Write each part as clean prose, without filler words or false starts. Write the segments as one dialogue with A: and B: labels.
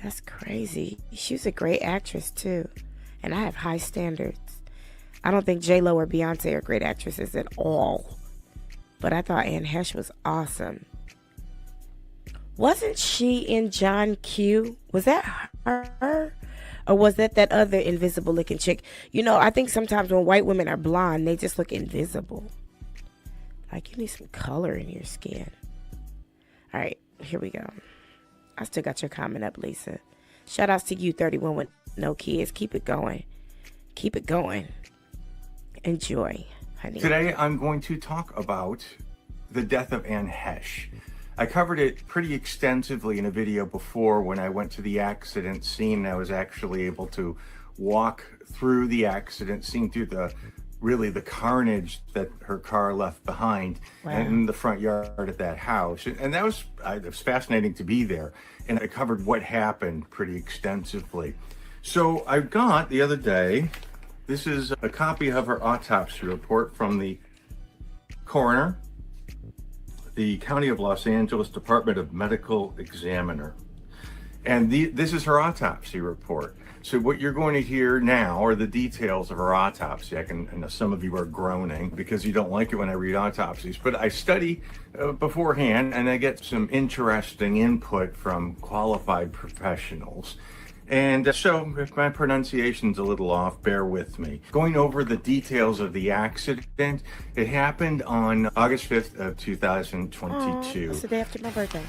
A: That's crazy. She was a great actress too. And I have high standards. I don't think J-Lo or Beyonce are great actresses at all. But I thought Anne Hesh was awesome. Wasn't she in John Q? Was that her? Or was that other invisible looking chick? You know, I think sometimes when white women are blonde, they just look invisible. Like, you need some color in your skin. All right, here we go. I still got your comment up, Lisa. Shout outs to you, 31 with no kids. Keep it going. Keep it going. Enjoy, honey.
B: Today, I'm going to talk about the death of Anne Hesh. I covered it pretty extensively in a video before when I went to the accident scene. I was actually able to walk through the accident scene, through the carnage that her car left behind. Wow. And in the front yard at that house. And that was, it was fascinating to be there. And I covered what happened pretty extensively. So I got the other day, this is a copy of her autopsy report from the coroner, the County of Los Angeles Department of Medical Examiner. And this is her autopsy report. So what you're going to hear now are the details of her autopsy. I know some of you are groaning because you don't like it when I read autopsies, but I study beforehand and I get some interesting input from qualified professionals. And so if my pronunciation's a little off, bear with me. Going over the details of the accident, it happened on August 5th of 2022.
A: That's the day after my birthday.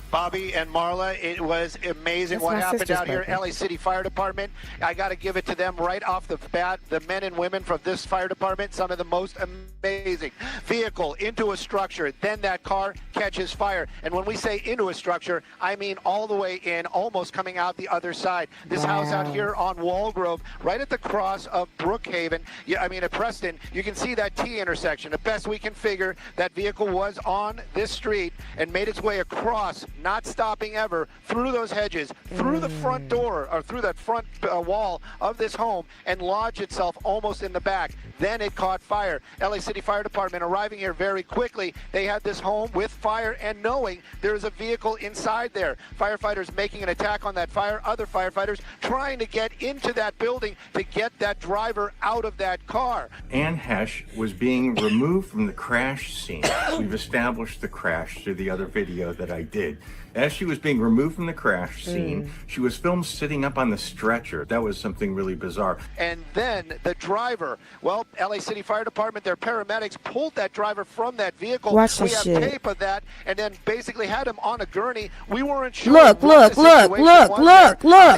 C: Bobby and Marla, it was amazing what happened out here at LA City Fire Department. I got to give it to them right off the bat. The men and women from this fire department, some of the most amazing. Vehicle into a structure, then that car catches fire. And when we say into a structure, I mean all the way in, almost coming out the other side. This house out here on Walgrove, right at the cross of Brookhaven, at Preston, you can see that T intersection. The best we can figure, that vehicle was on this street and made its way across, not stopping ever, through those hedges, through the front door, or through that front wall of this home, and lodged itself almost in the back. Then it caught fire. LA City Fire Department arriving here very quickly. They had this home with fire and knowing there is a vehicle inside there. Firefighters making an attack on that fire. Other firefighters trying to get into that building to get that driver out of that car.
B: Anne Hesh was being removed from the crash scene. We've established the crash through the other video that I did. As she was being removed from the crash scene, she was filmed sitting up on the stretcher. That was something really bizarre.
C: And then the driver, well, LA City Fire Department, their paramedics pulled that driver from that vehicle.
A: Watch
C: we
A: this
C: have
A: shit.
C: tape of that, and then basically had him on a gurney. We weren't sure.
A: Look.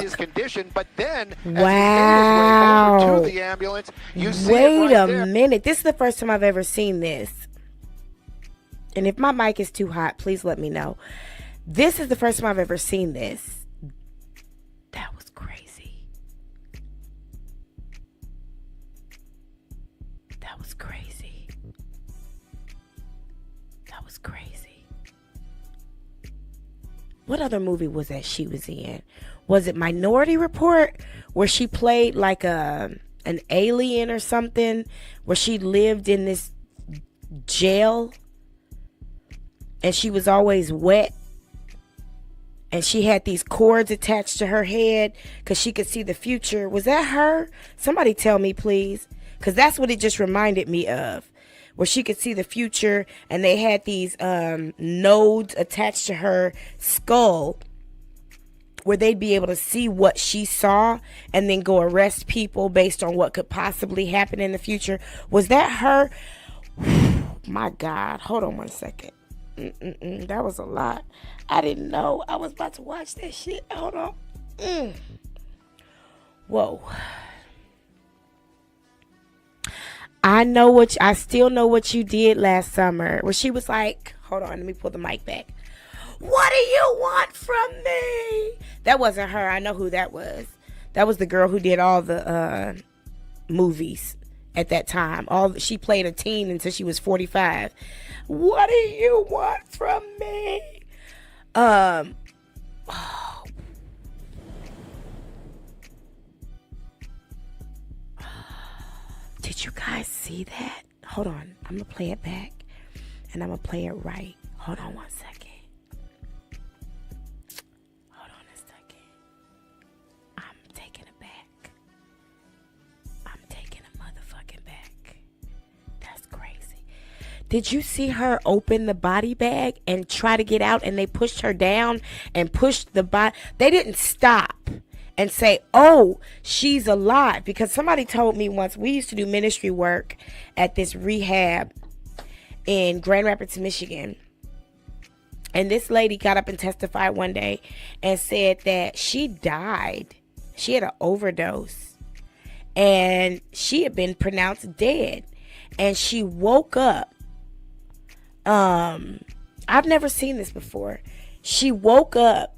C: His condition, but then
A: wow.
C: as he made his way over to the ambulance, you see
A: Wait
C: it right
A: a
C: there.
A: minute. This is the first time I've ever seen this. And if my mic is too hot, please let me know. This is the first time I've ever seen this. That was crazy. That was crazy. That was crazy. What other movie was that she was in? Was it Minority Report, where she played like an alien or something, where she lived in this jail and she was always wet? And she had these cords attached to her head because she could see the future. Was that her? Somebody tell me, please. Because that's what it just reminded me of. Where she could see the future and they had these nodes attached to her skull where they'd be able to see what she saw and then go arrest people based on what could possibly happen in the future. Was that her? My God. Hold on one second. That was a lot. I didn't know I was about to watch that shit. Hold on. Whoa. I still know what you did last summer. Where she was like, hold on, let me pull the mic back. What do you want from me? That wasn't her. I know who that was. That was the girl who did all the movies at that time. She played a teen until she was 45. What do you want from me? Did you guys see that? Hold on. I'm going to play it back. And I'm going to play it right. Hold on one second. Hold on a second. Did you see her open the body bag and try to get out, and they pushed her down and pushed the body? They didn't stop and say, oh, she's alive. Because somebody told me once, we used to do ministry work at this rehab in Grand Rapids, Michigan. And this lady got up and testified one day and said that she died. She had an overdose. And she had been pronounced dead. And she woke up. I've never seen this before. She woke up.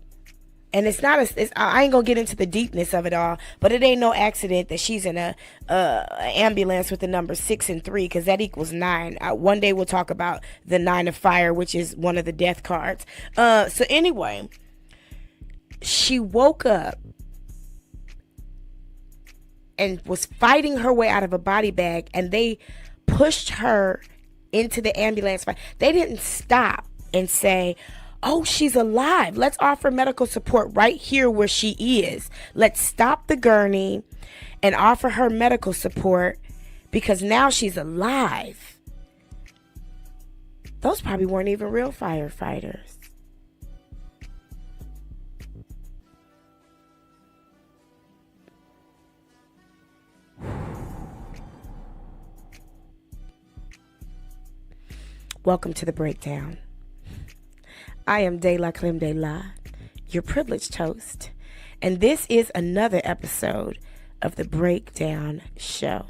A: And it's not I ain't gonna get into the deepness of it all, but it ain't no accident that she's in a ambulance with the number 6 and 3, because that equals 9. One day we'll talk about the 9 of fire, which is one of the death cards. So anyway, she woke up and was fighting her way out of a body bag, and they pushed her into the ambulance. They didn't stop and say, oh, she's alive. Let's offer medical support right here where she is. Let's stop the gurney and offer her medical support because now she's alive. Those probably weren't even real firefighters. Welcome to the breakdown. I am DELACREMEDELA, your privileged host, and this is another episode of the Breakdown Show.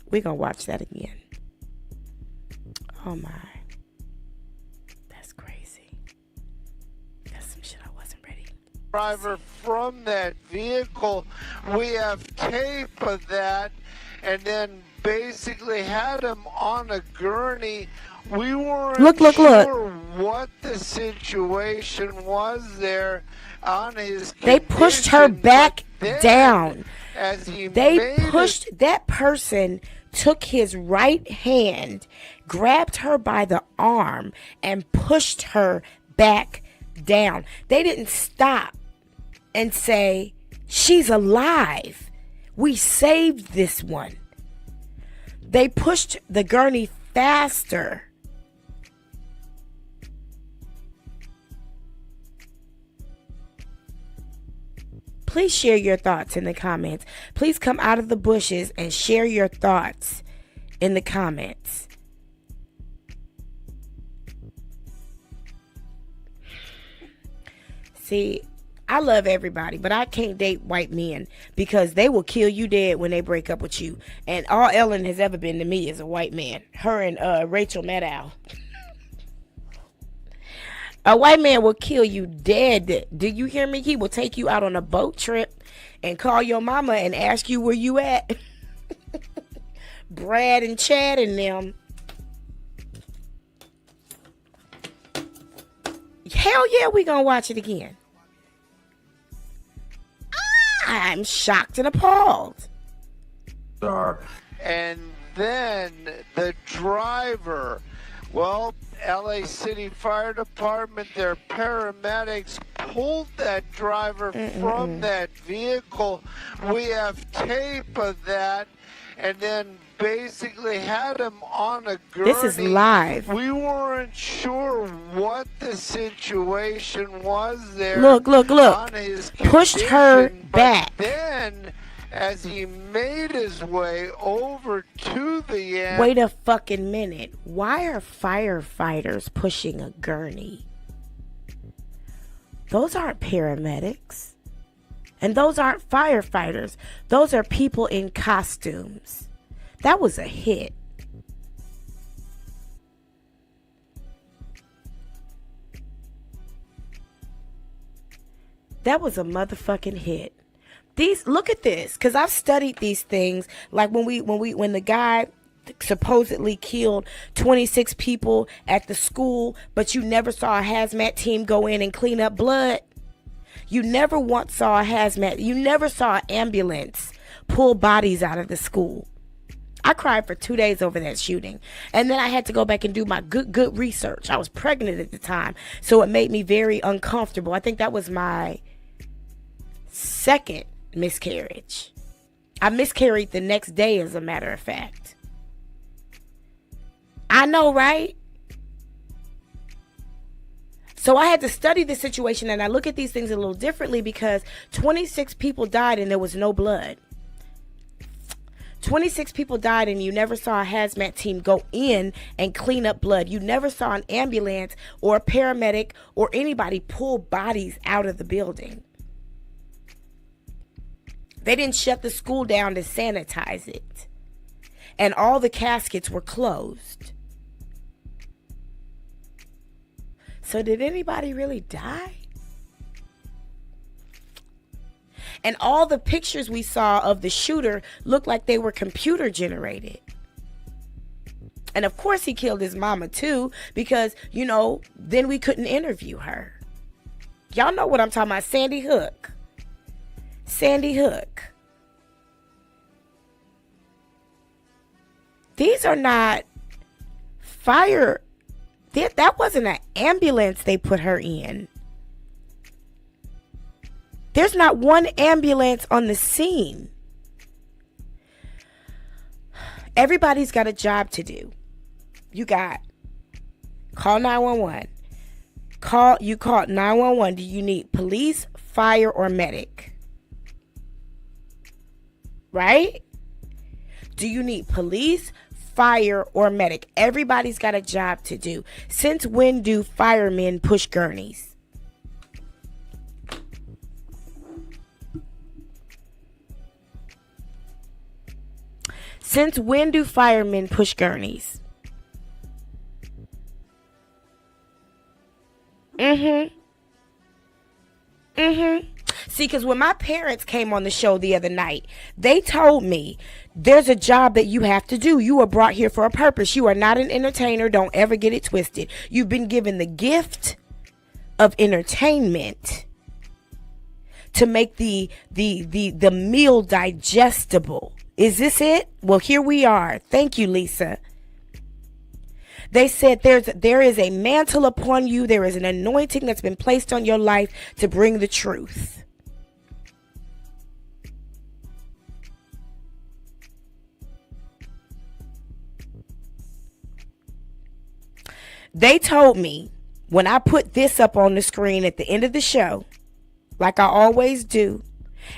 A: We're going to watch that again. Oh my. That's crazy. That's some shit I wasn't ready.
C: Driver from that vehicle. We have tape of that, and then basically had him on a gurney. We weren't sure what the situation was there on his condition.
A: They pushed her back down.
C: As he
A: that person took his right hand, grabbed her by the arm, and pushed her back down. They didn't stop and say, she's alive. We saved this one. They pushed the gurney faster. Please share your thoughts in the comments. Please come out of the bushes and share your thoughts in the comments. See, I love everybody, but I can't date white men because they will kill you dead when they break up with you. And all Ellen has ever been to me is a white man. Her and Rachel Maddow. A white man will kill you dead. Do you hear me? He will take you out on a boat trip and call your mama and ask you where you at. Brad and Chad and them. Hell yeah, we gonna watch it again. I'm shocked and appalled.
C: And then the driver, well, LA City Fire Department, their paramedics pulled that driver from that vehicle. We have tape of that, and then basically had him on a gurney.
A: This is live.
C: We weren't sure what the situation was there.
A: Look.
C: On his
A: Pushed her
C: condition,
A: back.
C: But then, as he made his way over to the end.
A: Wait a fucking minute. Why are firefighters pushing a gurney? Those aren't paramedics. And those aren't firefighters. Those are people in costumes. That was a hit. That was a motherfucking hit. Look at this, because I've studied these things. Like when the guy supposedly killed 26 people at the school, but you never saw a hazmat team go in and clean up blood. You never once saw you never saw an ambulance pull bodies out of the school. I cried for 2 days over that shooting. And then I had to go back and do my good research. I was pregnant at the time, so it made me very uncomfortable. I think that was my second miscarriage. I miscarried the next day, as a matter of fact. I know, right? So I had to study the situation, and I look at these things a little differently because 26 people died and there was no blood. 26 people died and you never saw a hazmat team go in and clean up blood. You never saw an ambulance or a paramedic or anybody pull bodies out of the building. They didn't shut the school down to sanitize it. And all the caskets were closed. So did anybody really die? And all the pictures we saw of the shooter looked like they were computer generated. And of course he killed his mama too, because, you know, then we couldn't interview her. Y'all know what I'm talking about. Sandy Hook. Sandy Hook. These are not fire. That wasn't an ambulance they put her in. There's not one ambulance on the scene. Everybody's got a job to do. You got call 911. You call 911. Do you need police, fire, or medic? Right? Do you need police, fire, or medic? Everybody's got a job to do. Since when do firemen push gurneys? Since when do firemen push gurneys? See, because when my parents came on the show the other night, they told me there's a job that you have to do. You are brought here for a purpose. You are not an entertainer. Don't ever get it twisted. You've been given the gift of entertainment to make the meal digestible. Is this it? Well, here we are. Thank you, Lisa. They said there is a mantle upon you. There is an anointing that's been placed on your life to bring the truth. They told me when I put this up on the screen at the end of the show, like I always do,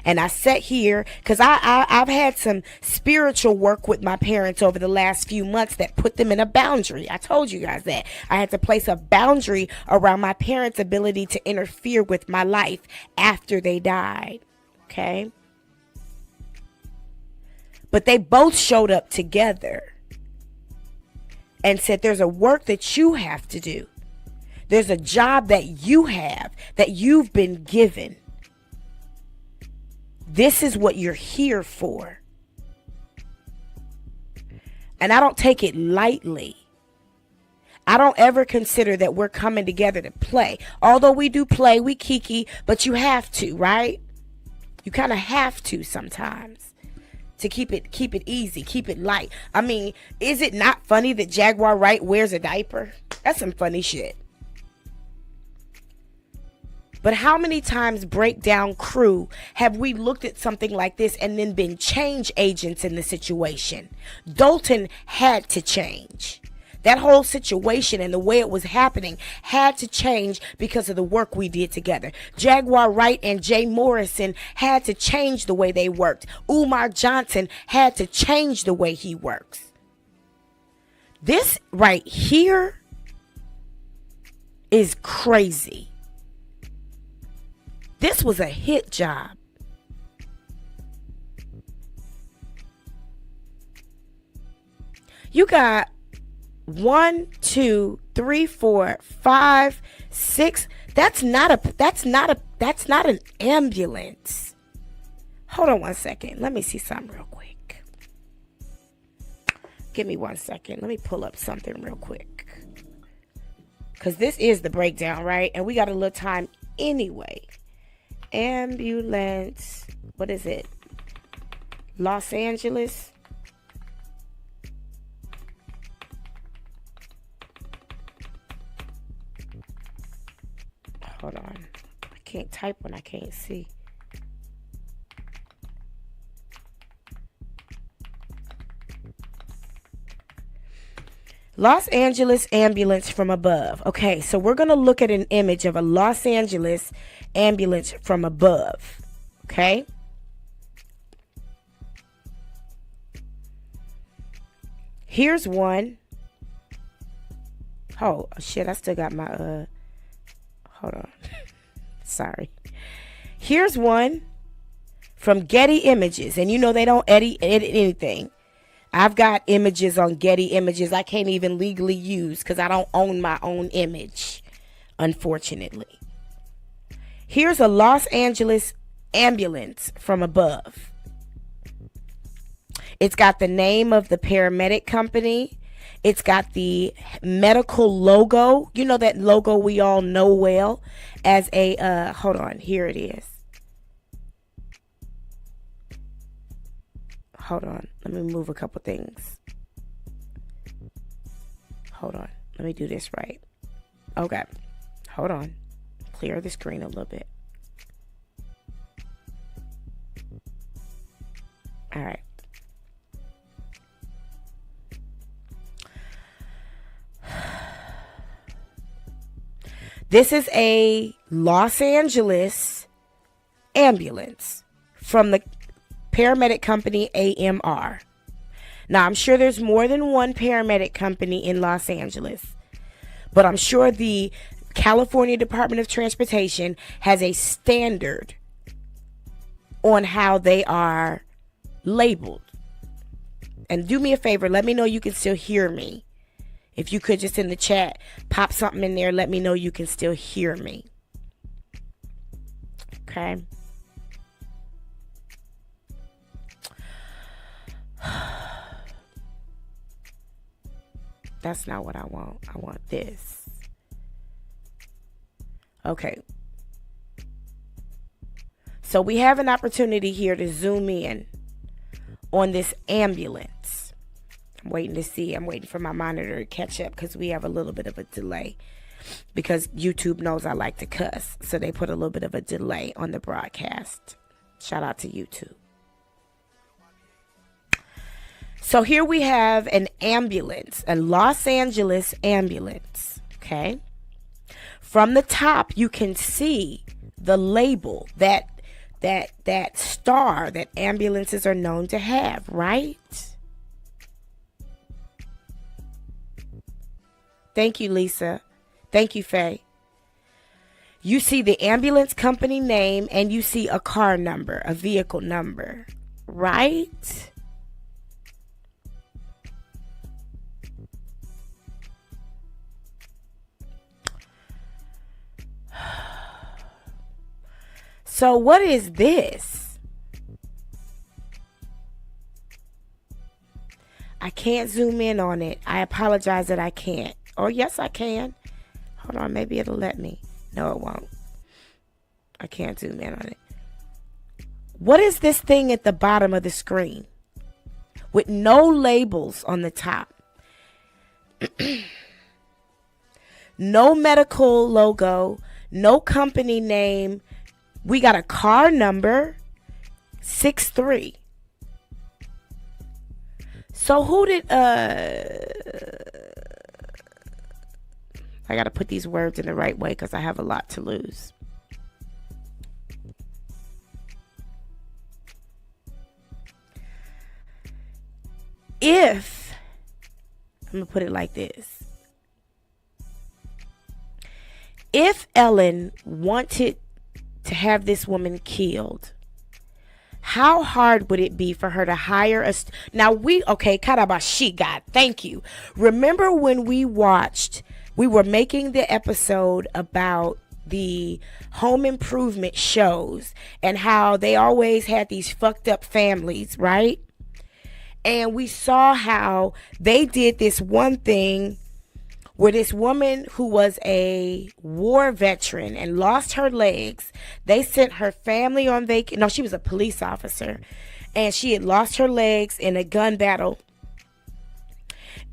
A: and I sat here because I've had some spiritual work with my parents over the last few months that put them in a boundary. I told you guys that. I had to place a boundary around my parents' ability to interfere with my life after they died. Okay? But they both showed up together and said there's a work that you have to do. There's a job that you have, that you've been given. This is what you're here for. And I don't take it lightly. I don't ever consider that we're coming together to play. Although we do play, we kiki, but you have to, right? You kind of have to sometimes to keep it easy, keep it light. I mean, is it not funny that Jaguar Wright wears a diaper? That's some funny shit. But how many times, Breakdown crew, have we looked at something like this and then been change agents in the situation? Dalton had to change. That whole situation and the way it was happening had to change because of the work we did together. Jaguar Wright and Jay Morrison had to change the way they worked. Umar Johnson had to change the way he works. This right here is crazy. This was a hit job. You got 1, 2, 3, 4, 5, 6. That's not an ambulance. Hold on one second. Let me see something real quick. Give me 1 second. Let me pull up something real quick. Because this is the breakdown, right? And we got a little time anyway. Ambulance. What is it? Los Angeles. Hold on. I can't type when I can't see. Los Angeles ambulance from above. Okay, so we're going to look at an image of a Los Angeles ambulance from above. Okay. Here's one. Oh, shit, I still got my, hold on. Sorry. Here's one from Getty Images. And you know they don't edit anything. I've got images on Getty Images I can't even legally use because I don't own my own image, unfortunately. Here's a Los Angeles ambulance from above. It's got the name of the paramedic company. It's got the medical logo. You know that logo we all know well as a, hold on, here it is. Hold on, let me move a couple things. Hold on, let me do this right. Okay, hold on. Clear the screen a little bit. All right. This is a Los Angeles ambulance from the paramedic company AMR. Now, I'm sure there's more than one paramedic company in Los Angeles, but I'm sure the California Department of Transportation has a standard on how they are labeled. And do me a favor, let me know you can still hear me. If you could just in the chat, pop something in there, let me know you can still hear me. Okay. That's not what I want. I want this. Okay. So we have an opportunity here to zoom in on this ambulance. I'm waiting to see. I'm waiting for my monitor to catch up because we have a little bit of a delay. Because YouTube knows I like to cuss. So they put a little bit of a delay on the broadcast. Shout out to YouTube. So here we have an ambulance, a Los Angeles ambulance, okay? From the top, you can see the label, that star that ambulances are known to have, right? Thank you, Lisa. Thank you, Faye. You see the ambulance company name and you see a car number, a vehicle number, right? So what is this? I can't zoom in on it. I apologize that I can't. Oh, yes, I can. Hold on, maybe it'll let me. No, it won't. I can't zoom in on it. What is this thing at the bottom of the screen with no labels on the top? No medical logo, no company name. We got a car number, 63. So who did, I got to put these words in the right way because I have a lot to lose. If, I'm going to put it like this. If Ellen wanted to have this woman killed, how hard would it be for her to hire us? Now okay, Karabashi, God, thank you. Remember when we were making the episode about the home improvement shows and how they always had these fucked up families, right? And we saw how they did this one thing where this woman who was a war veteran and lost her legs, they sent her family on vacation. No, she was a police officer. And she had lost her legs in a gun battle.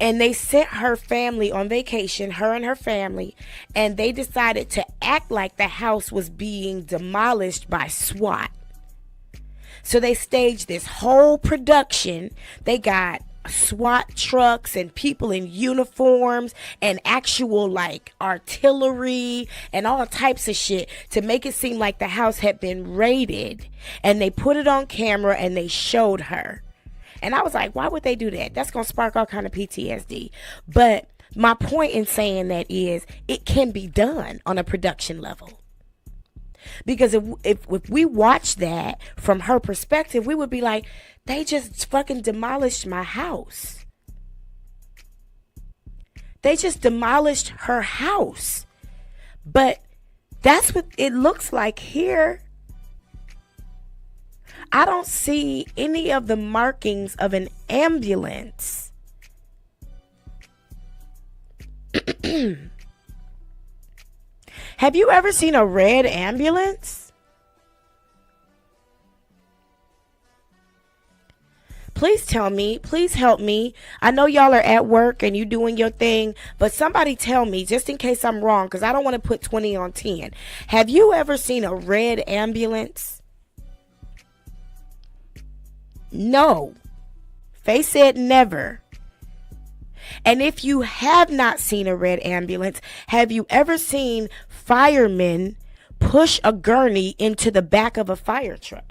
A: And they sent her family on vacation, her and her family. And they decided to act like the house was being demolished by SWAT. So they staged this whole production. They got SWAT trucks and people in uniforms and actual like artillery and all types of shit to make it seem like the house had been raided, and they put it on camera and they showed her. And I was like, why would they do that? That's gonna spark all kind of PTSD. But my point in saying that is it can be done on a production level. Because if we watch that from her perspective, we would be like, they just fucking demolished my house. They just demolished her house. But that's what it looks like here. I don't see any of the markings of an ambulance. Have you ever seen a red ambulance? Please tell me. Please help me. I know y'all are at work and you doing your thing, but somebody tell me, just in case I'm wrong, because I don't want to put 20 on 10. Have you ever seen a red ambulance? No. Faye said never. And if you have not seen a red ambulance, have you ever seen firemen push a gurney into the back of a fire truck?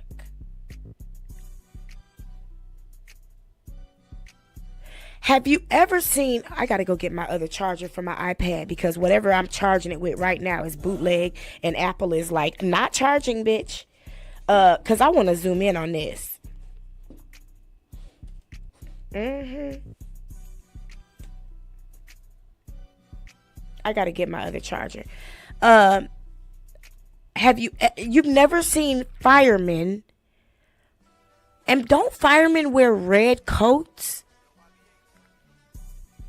A: Have you ever seen, I gotta go get my other charger for my iPad because whatever I'm charging it with right now is bootleg, and Apple is like, not charging, bitch. Cause I want to zoom in on this. I gotta get my other charger. You've never seen firemen, and don't firemen wear red coats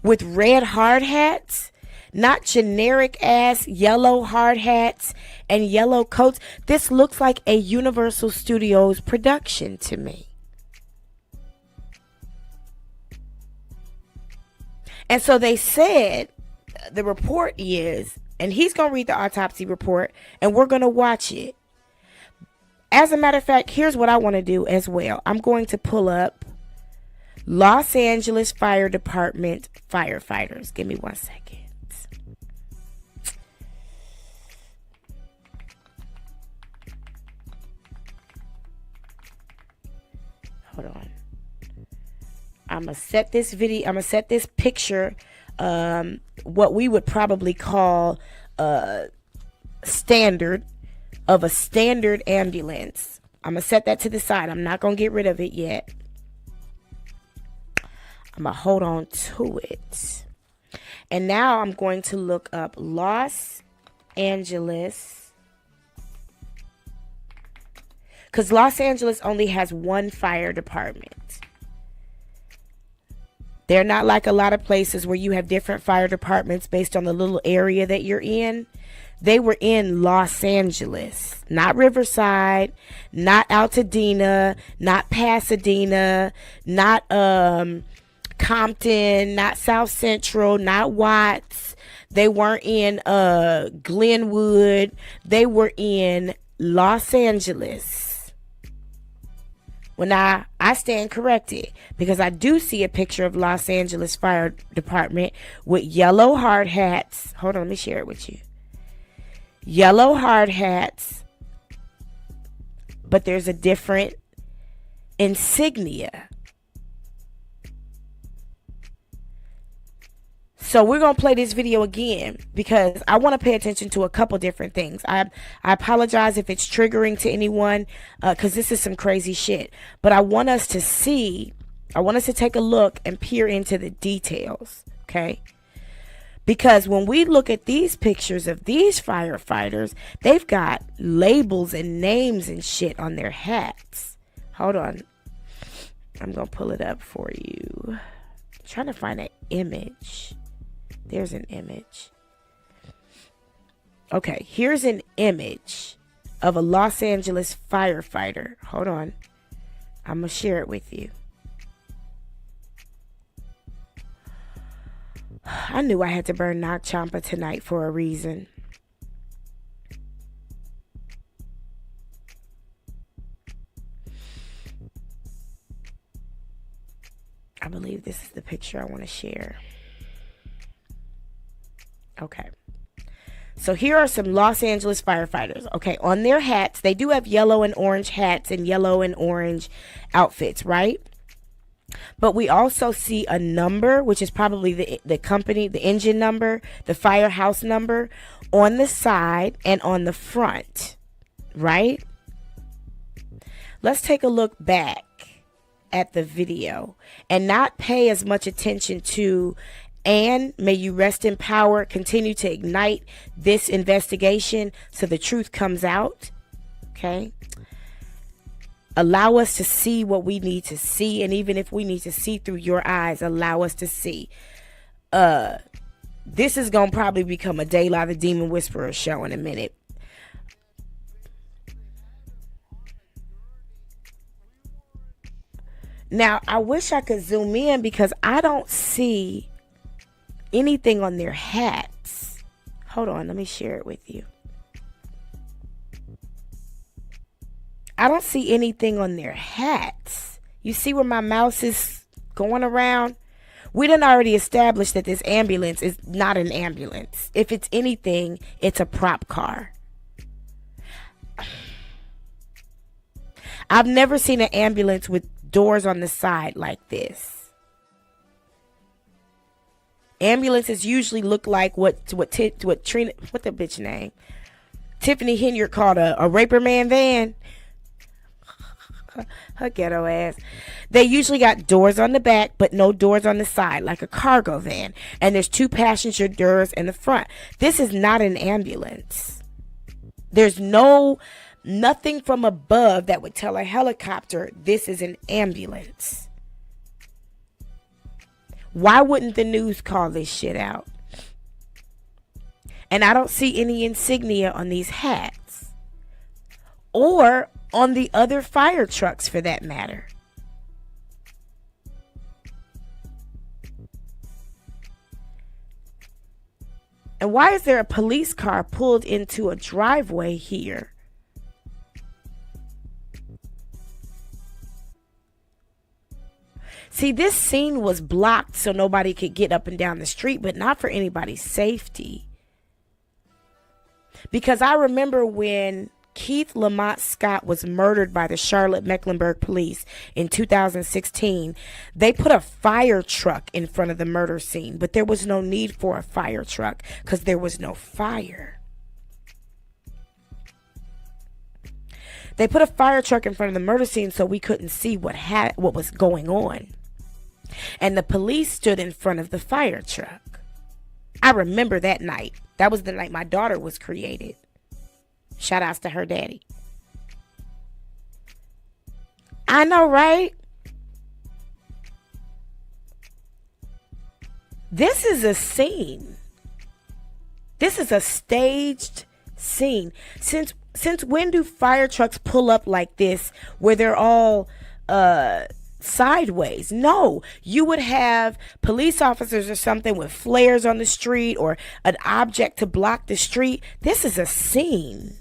A: with red hard hats? Not generic ass yellow hard hats and yellow coats. This looks like a Universal Studios production to me. And so they said, the report is, and he's going to read the autopsy report and we're going to watch it. As a matter of fact, here's what I want to do as well. I'm going to pull up Los Angeles Fire Department firefighters. Give me 1 second. Hold on. I'm going to set this video, I'm going to set this picture, what we would probably call standard of a standard ambulance. I'm going to set that to the side. I'm not going to get rid of it yet. I'm going to hold on to it. And now I'm going to look up Los Angeles. Because Los Angeles only has one fire department. They're not like a lot of places where you have different fire departments based on the little area that you're in. They were in Los Angeles, not Riverside, not Altadena, not Pasadena, not Compton, not South Central, not Watts. They weren't in Glenwood. They were in Los Angeles. Well, now I stand corrected because I do see a picture of Los Angeles Fire Department with yellow hard hats. Hold on, let me share it with you. Yellow hard hats, but there's a different insignia. So we're going to play this video again because I want to pay attention to a couple different things. I apologize if it's triggering to anyone because this is some crazy shit. But I want us to see, I want us to take a look and peer into the details, okay? Because when we look at these pictures of these firefighters, they've got labels and names and shit on their hats. Hold on. I'm going to pull it up for you. I'm trying to find an image. There's an image. Okay, here's an image of a Los Angeles firefighter. Hold on. I'm going to share it with you. I knew I had to burn Knock Champa tonight for a reason. I believe this is the picture I want to share. Okay. So here are some Los Angeles firefighters. Okay, on their hats, they do have yellow and orange hats and yellow and orange outfits, right? But we also see a number, which is probably the company, the engine number, the firehouse number on the side and on the front, right? Let's take a look back at the video and not pay as much attention to "and may you rest in power, continue to ignite this investigation so the truth comes out." Okay. Allow us to see what we need to see, and even if we need to see through your eyes, allow us to see. This is gonna probably become a Daylight the Demon Whisperer show in a minute. Now, I wish I could zoom in because I don't see anything on their hats. Hold on, let me share it with you. I don't see anything on their hats. You see where my mouse is going around? We done already established that this ambulance is not an ambulance. If it's anything, it's a prop car. I've never seen an ambulance with doors on the side like this. Ambulances usually look like what the bitch name? Tiffany Henyard called a raper man van. Her ghetto ass. They usually got doors on the back, but no doors on the side, like a cargo van. And there's 2 passenger doors in the front. This is not an ambulance. There's nothing from above that would tell a helicopter this is an ambulance. Why wouldn't the news call this shit out? And I don't see any insignia on these hats. Or on the other fire trucks for that matter. And why is there a police car pulled into a driveway here? See, this scene was blocked so nobody could get up and down the street, but not for anybody's safety. Because I remember when Keith Lamont Scott was murdered by the Charlotte Mecklenburg police in 2016, they put a fire truck in front of the murder scene, but there was no need for a fire truck because there was no fire. They put a fire truck in front of the murder scene so we couldn't see what was going on. And the police stood in front of the fire truck. I remember that night. That was the night my daughter was created. Shout outs to her daddy. I know, right? This is a scene. This is a staged scene. Since when do fire trucks pull up like this where they're all sideways? No, you would have police officers or something with flares on the street or an object to block the street. This is a scene.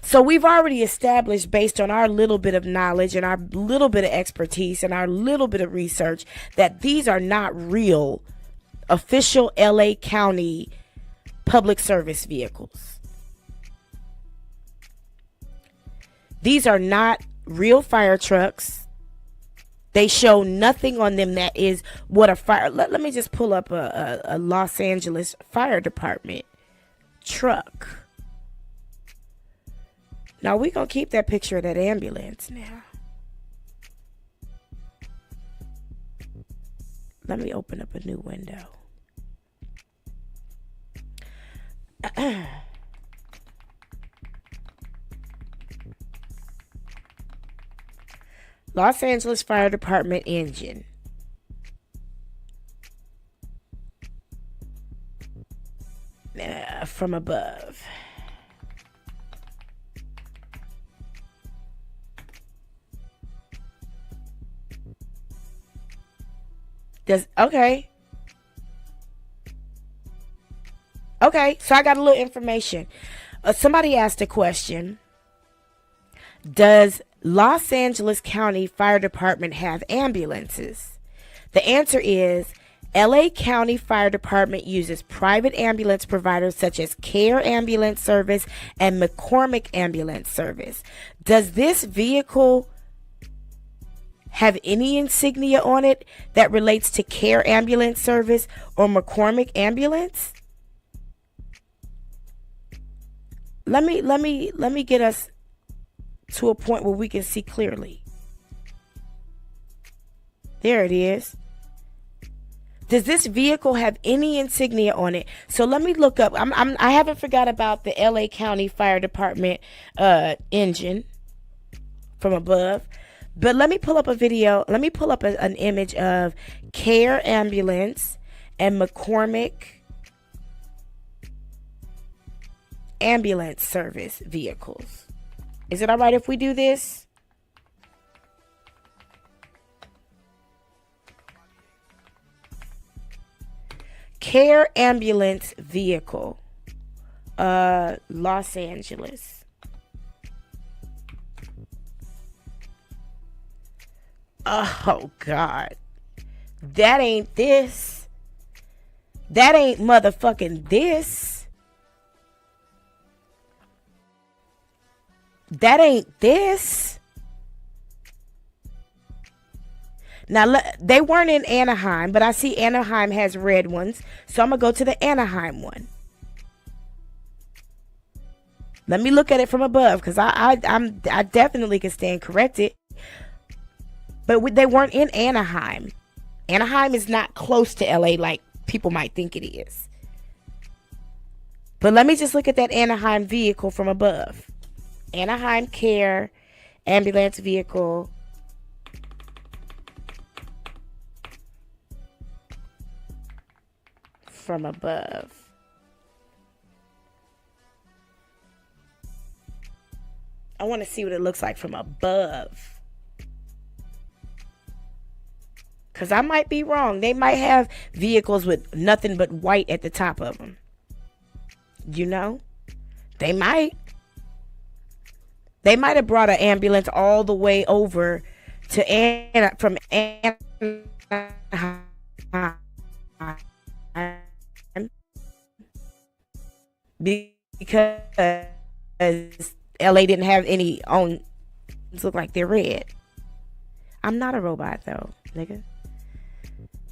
A: So we've already established, based on our little bit of knowledge and our little bit of expertise and our little bit of research, that these are not real official LA County public service vehicles. These are not real fire trucks. They show nothing on them that is what a fire... Let me just pull up a Los Angeles Fire Department truck. Now, we're going to keep that picture of that ambulance now. Let me open up a new window. Los Angeles Fire Department engine. From above. Okay, so I got a little information. Somebody asked a question. Does Los Angeles County Fire Department have ambulances? The answer is LA County Fire Department uses private ambulance providers such as Care Ambulance Service and McCormick Ambulance Service. Does this vehicle have any insignia on it that relates to Care Ambulance Service or McCormick Ambulance? Let me get us to a point where we can see clearly. There it is. Does this vehicle have any insignia on it? So let me look up. I haven't forgot about the LA County Fire Department engine from above. But let me pull up a video. Let me pull up an image of Care Ambulance and McCormick Ambulance Service vehicles. Is it all right if we do this? Care Ambulance Vehicle, Los Angeles. Oh, God. That ain't this. That ain't motherfucking this. That ain't this. Now, they weren't in Anaheim, but I see Anaheim has red ones. So I'm going to go to the Anaheim one. Let me look at it from above, because I definitely can stand corrected. But they weren't in Anaheim. Anaheim is not close to LA like people might think it is. But let me just look at that Anaheim vehicle from above. Anaheim Care Ambulance Vehicle. From above. I want to see what it looks like from above. Because I might be wrong. They might have vehicles with nothing but white at the top of them. You know? They might. They might have brought an ambulance all the way over to from Anaheim. Because LA didn't have any on. Look like they're red. I'm not a robot though, nigga.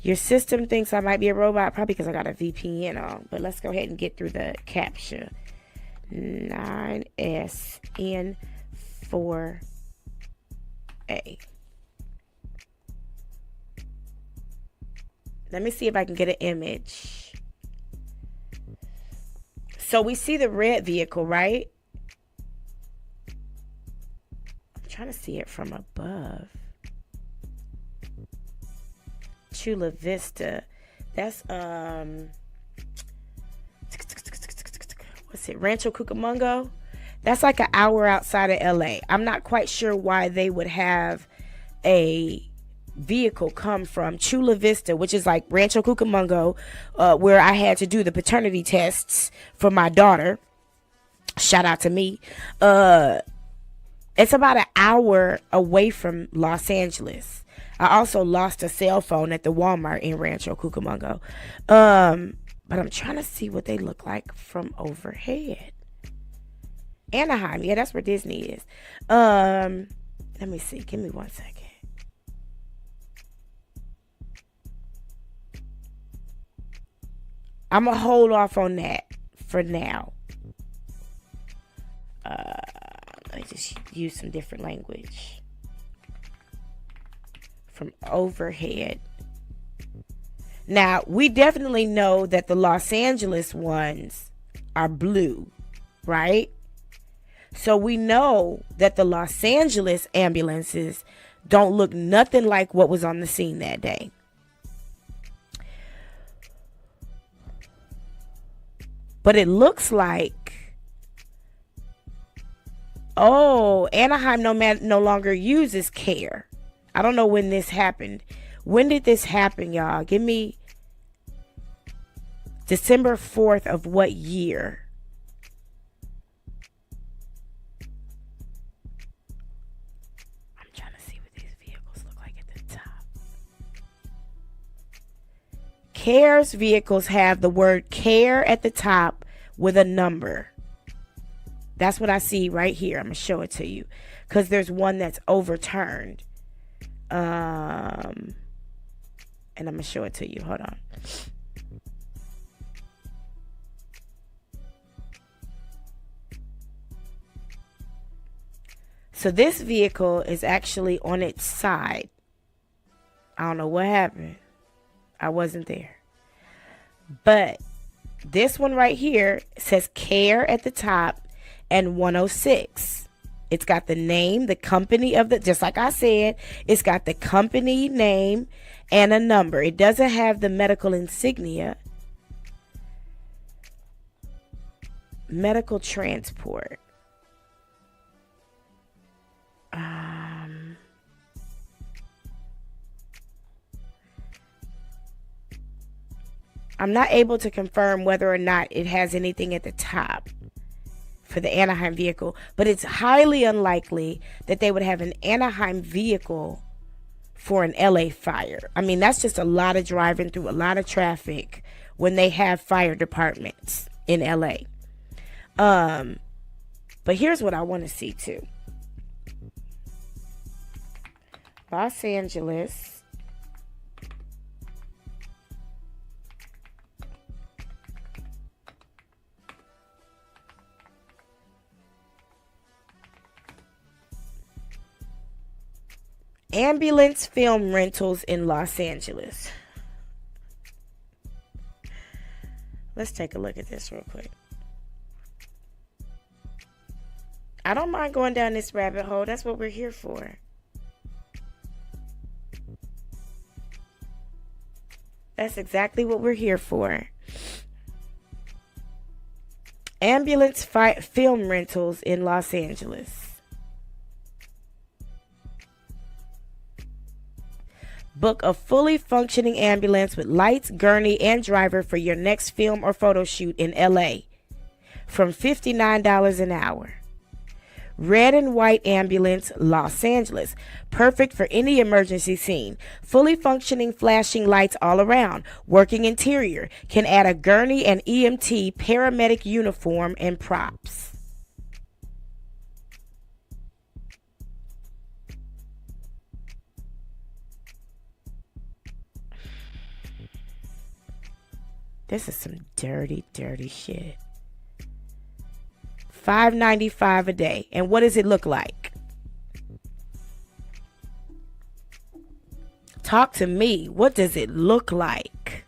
A: Your system thinks I might be a robot, probably because I got a VPN on. But let's go ahead and get through the captcha. 9SN4A. Let me see if I can get an image. So we see the red vehicle, right? I'm trying to see it from above. Chula Vista. That's what's it? Rancho Cucamonga. That's like an hour outside of LA. I'm not quite sure why they would have a vehicle come from Chula Vista, which is like Rancho Cucamonga, where I had to do the paternity tests for my daughter. Shout out to me. It's about an hour away from Los Angeles. I also lost a cell phone at the Walmart in Rancho Cucamonga. But I'm trying to see what they look like from overhead. Anaheim, yeah, that's where Disney is. Let me see. Give me 1 second. I'm gonna hold off on that for now. Let me just use some different language. From overhead. Now, we definitely know that the Los Angeles ones are blue, right? So we know that the Los Angeles ambulances don't look nothing like what was on the scene that day. But it looks like, oh, Anaheim no longer uses Care. I don't know when this happened. When did this happen, y'all? Give me December 4th of what year? CARES vehicles have the word CARE at the top with a number. That's what I see right here. I'm going to show it to you because there's one that's overturned. And I'm going to show it to you. Hold on. So this vehicle is actually on its side. I don't know what happened. I wasn't there. But this one right here says CARE at the top and 106. It's got the name, the company of the, just like I said, it's got the company name and a number. It doesn't have the medical insignia. Medical transport. I'm not able to confirm whether or not it has anything at the top for the Anaheim vehicle, but it's highly unlikely that they would have an Anaheim vehicle for an LA fire. I mean, that's just a lot of driving through a lot of traffic when they have fire departments in LA. But here's what I want to see too. Los Angeles. Ambulance film rentals in Los Angeles. Let's take a look at this real quick. I don't mind going down this rabbit hole. That's what we're here for. That's exactly what we're here for. Ambulance film rentals in Los Angeles. Book a fully functioning ambulance with lights, gurney, and driver for your next film or photo shoot in LA from $59 an hour. Red and white ambulance, Los Angeles. Perfect for any emergency scene. Fully functioning flashing lights all around. Working interior. Can add a gurney and EMT paramedic uniform and props. This is some dirty, dirty shit. $5.95 a day. And what does it look like? Talk to me. What does it look like?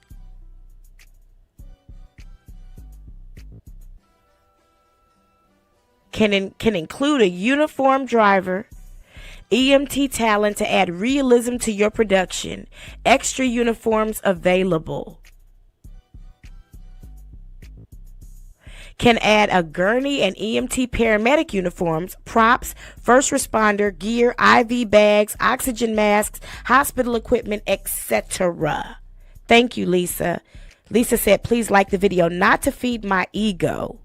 A: Can include a uniformed driver, EMT talent to add realism to your production. Extra uniforms available. Can add a gurney and EMT paramedic uniforms, props, first responder gear, IV bags, oxygen masks, hospital equipment, etc. Thank you, Lisa. Lisa said, please like the video, not to feed my ego.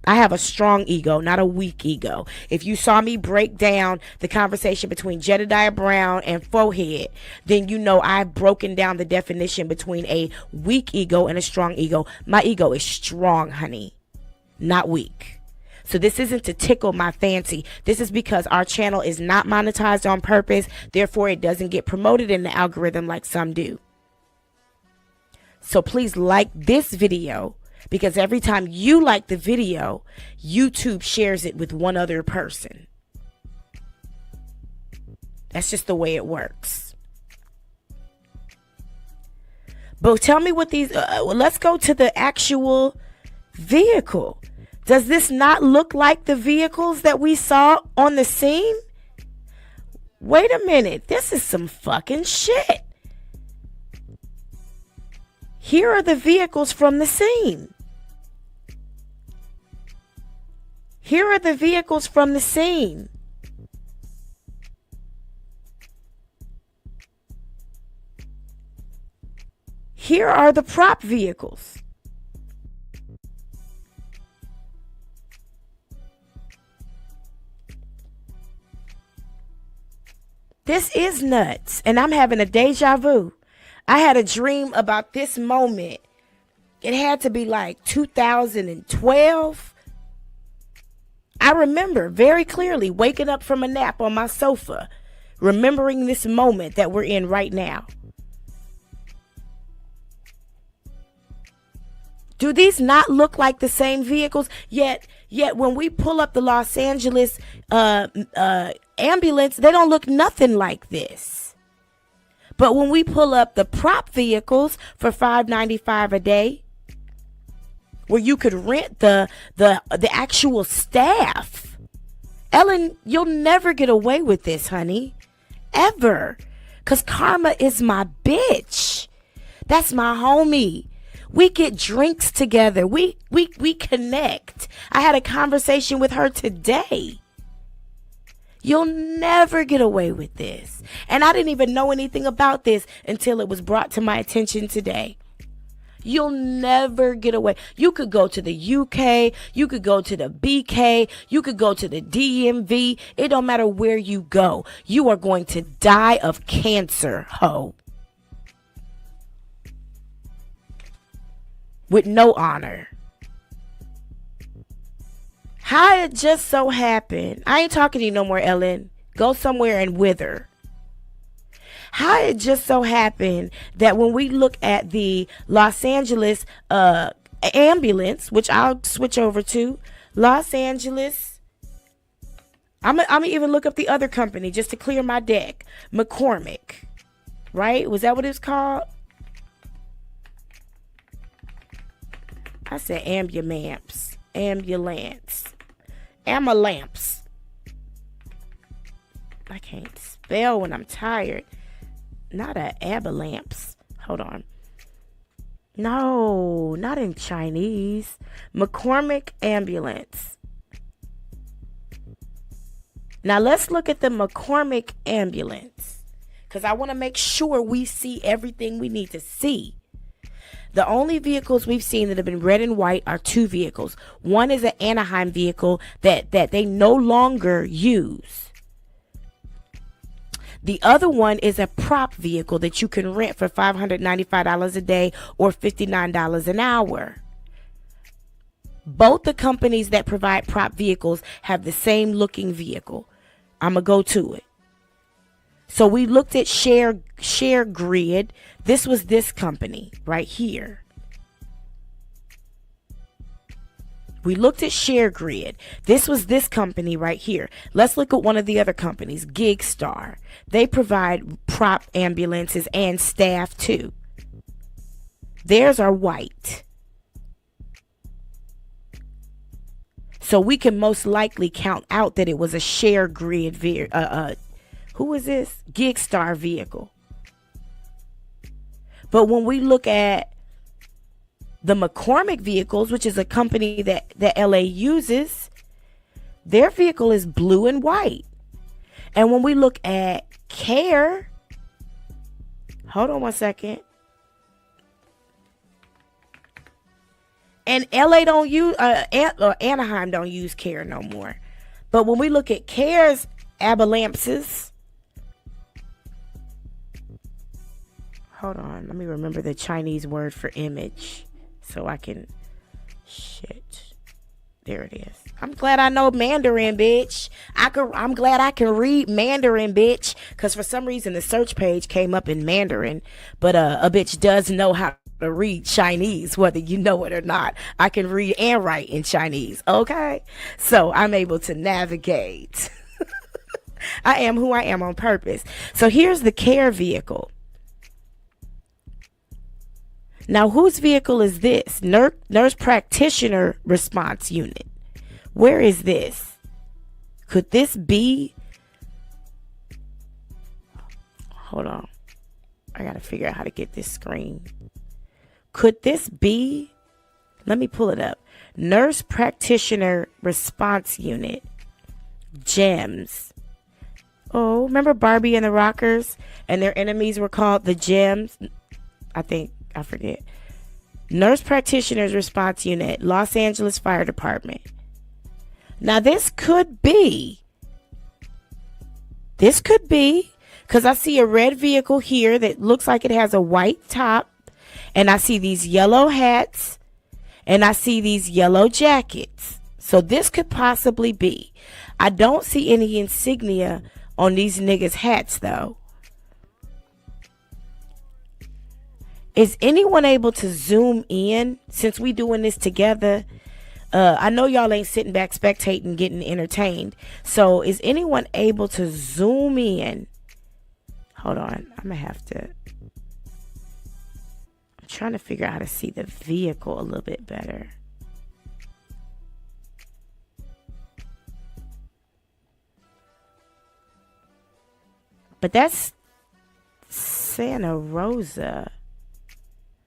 A: I have a strong ego, not a weak ego. If you saw me break down the conversation between Jedediah Brown and Forehead, then you know I've broken down the definition between a weak ego and a strong ego. My ego is strong, honey, not weak. So this isn't to tickle my fancy. This is because our channel is not monetized on purpose. Therefore, it doesn't get promoted in the algorithm like some do. So please like this video, because every time you like the video, YouTube shares it with one other person. That's just the way it works. But tell me what these, let's go to the actual vehicle. Does this not look like the vehicles that we saw on the scene? Wait a minute. This is some fucking shit. Here are the vehicles from the scene. Here are the vehicles from the scene. Here are the prop vehicles. This is nuts, and I'm having a deja vu. I had a dream about this moment. It had to be like 2012. I remember very clearly waking up from a nap on my sofa, remembering this moment that we're in right now. Do these not look like the same vehicles? Yet when we pull up the Los Angeles ambulance, they don't look nothing like this. But when we pull up the prop vehicles for $5.95 a day, where you could rent the actual staff, Ellen, you'll never get away with this, honey, ever, cause Karma is my bitch. That's my homie. We get drinks together. We connect. I had a conversation with her today. You'll never get away with this. And I didn't even know anything about this until it was brought to my attention today. You'll never get away. You could go to the UK. You could go to the BK. You could go to the DMV. It don't matter where you go. You are going to die of cancer, ho. With no honor. How it just so happened. I ain't talking to you no more, Ellen. Go somewhere and wither. How it just so happened that when we look at the Los Angeles ambulance, which I'll switch over to, Los Angeles. I'm gonna even look up the other company just to clear my deck. McCormick, right? Was that what it's called? I said ambulance. Amalamps. I can't spell when I'm tired. Not a abalamps. Hold on. No, not in Chinese. McCormick ambulance. Now let's look at the McCormick ambulance, because I want to make sure we see everything we need to see. The only vehicles we've seen that have been red and white are two vehicles. One is an Anaheim vehicle that they no longer use. The other one is a prop vehicle that you can rent for $595 a day or $59 an hour. Both the companies that provide prop vehicles have the same looking vehicle. I'm going to go to it. So we looked at Share Grid. This was this company right here. We looked at Share Grid. This was this company right here. Let's look at one of the other companies, Gig Star. They provide prop ambulances and staff too. Theirs are white. So we can most likely count out that it was a Share Grid who is this? Gig Star vehicle. But when we look at the McCormick vehicles, which is a company that LA uses, their vehicle is blue and white. And when we look at Care, hold on one second. And LA don't use, Anaheim don't use Care no more. But when we look at Care's ambulances, hold on, let me remember the Chinese word for image so I can, shit, there it is. I'm glad I know Mandarin, bitch. I'm glad I can read Mandarin, bitch, because for some reason the search page came up in Mandarin, but a bitch does know how to read Chinese, whether you know it or not. I can read and write in Chinese, okay? So I'm able to navigate. I am who I am on purpose. So here's the Care vehicle. Now, whose vehicle is this? Nurse Practitioner Response Unit. Where is this? Could this be? Hold on. I got to figure out how to get this screen. Could this be? Let me pull it up. Nurse Practitioner Response Unit. Gems. Oh, remember Barbie and the Rockers? And their enemies were called the Gems? I forget. Nurse Practitioners Response Unit, Los Angeles Fire Department. Now this could be, Because I see a red vehicle here that looks like it has a white top. And I see these yellow hats. And I see these yellow jackets. So this could possibly be. I don't see any insignia on these niggas' hats, though. Is anyone able to zoom in since we doing this together? I know y'all ain't sitting back spectating, getting entertained. So is anyone able to zoom in? Hold on. I'm going to have to. I'm trying to figure out how to see the vehicle a little bit better. But that's Santa Rosa.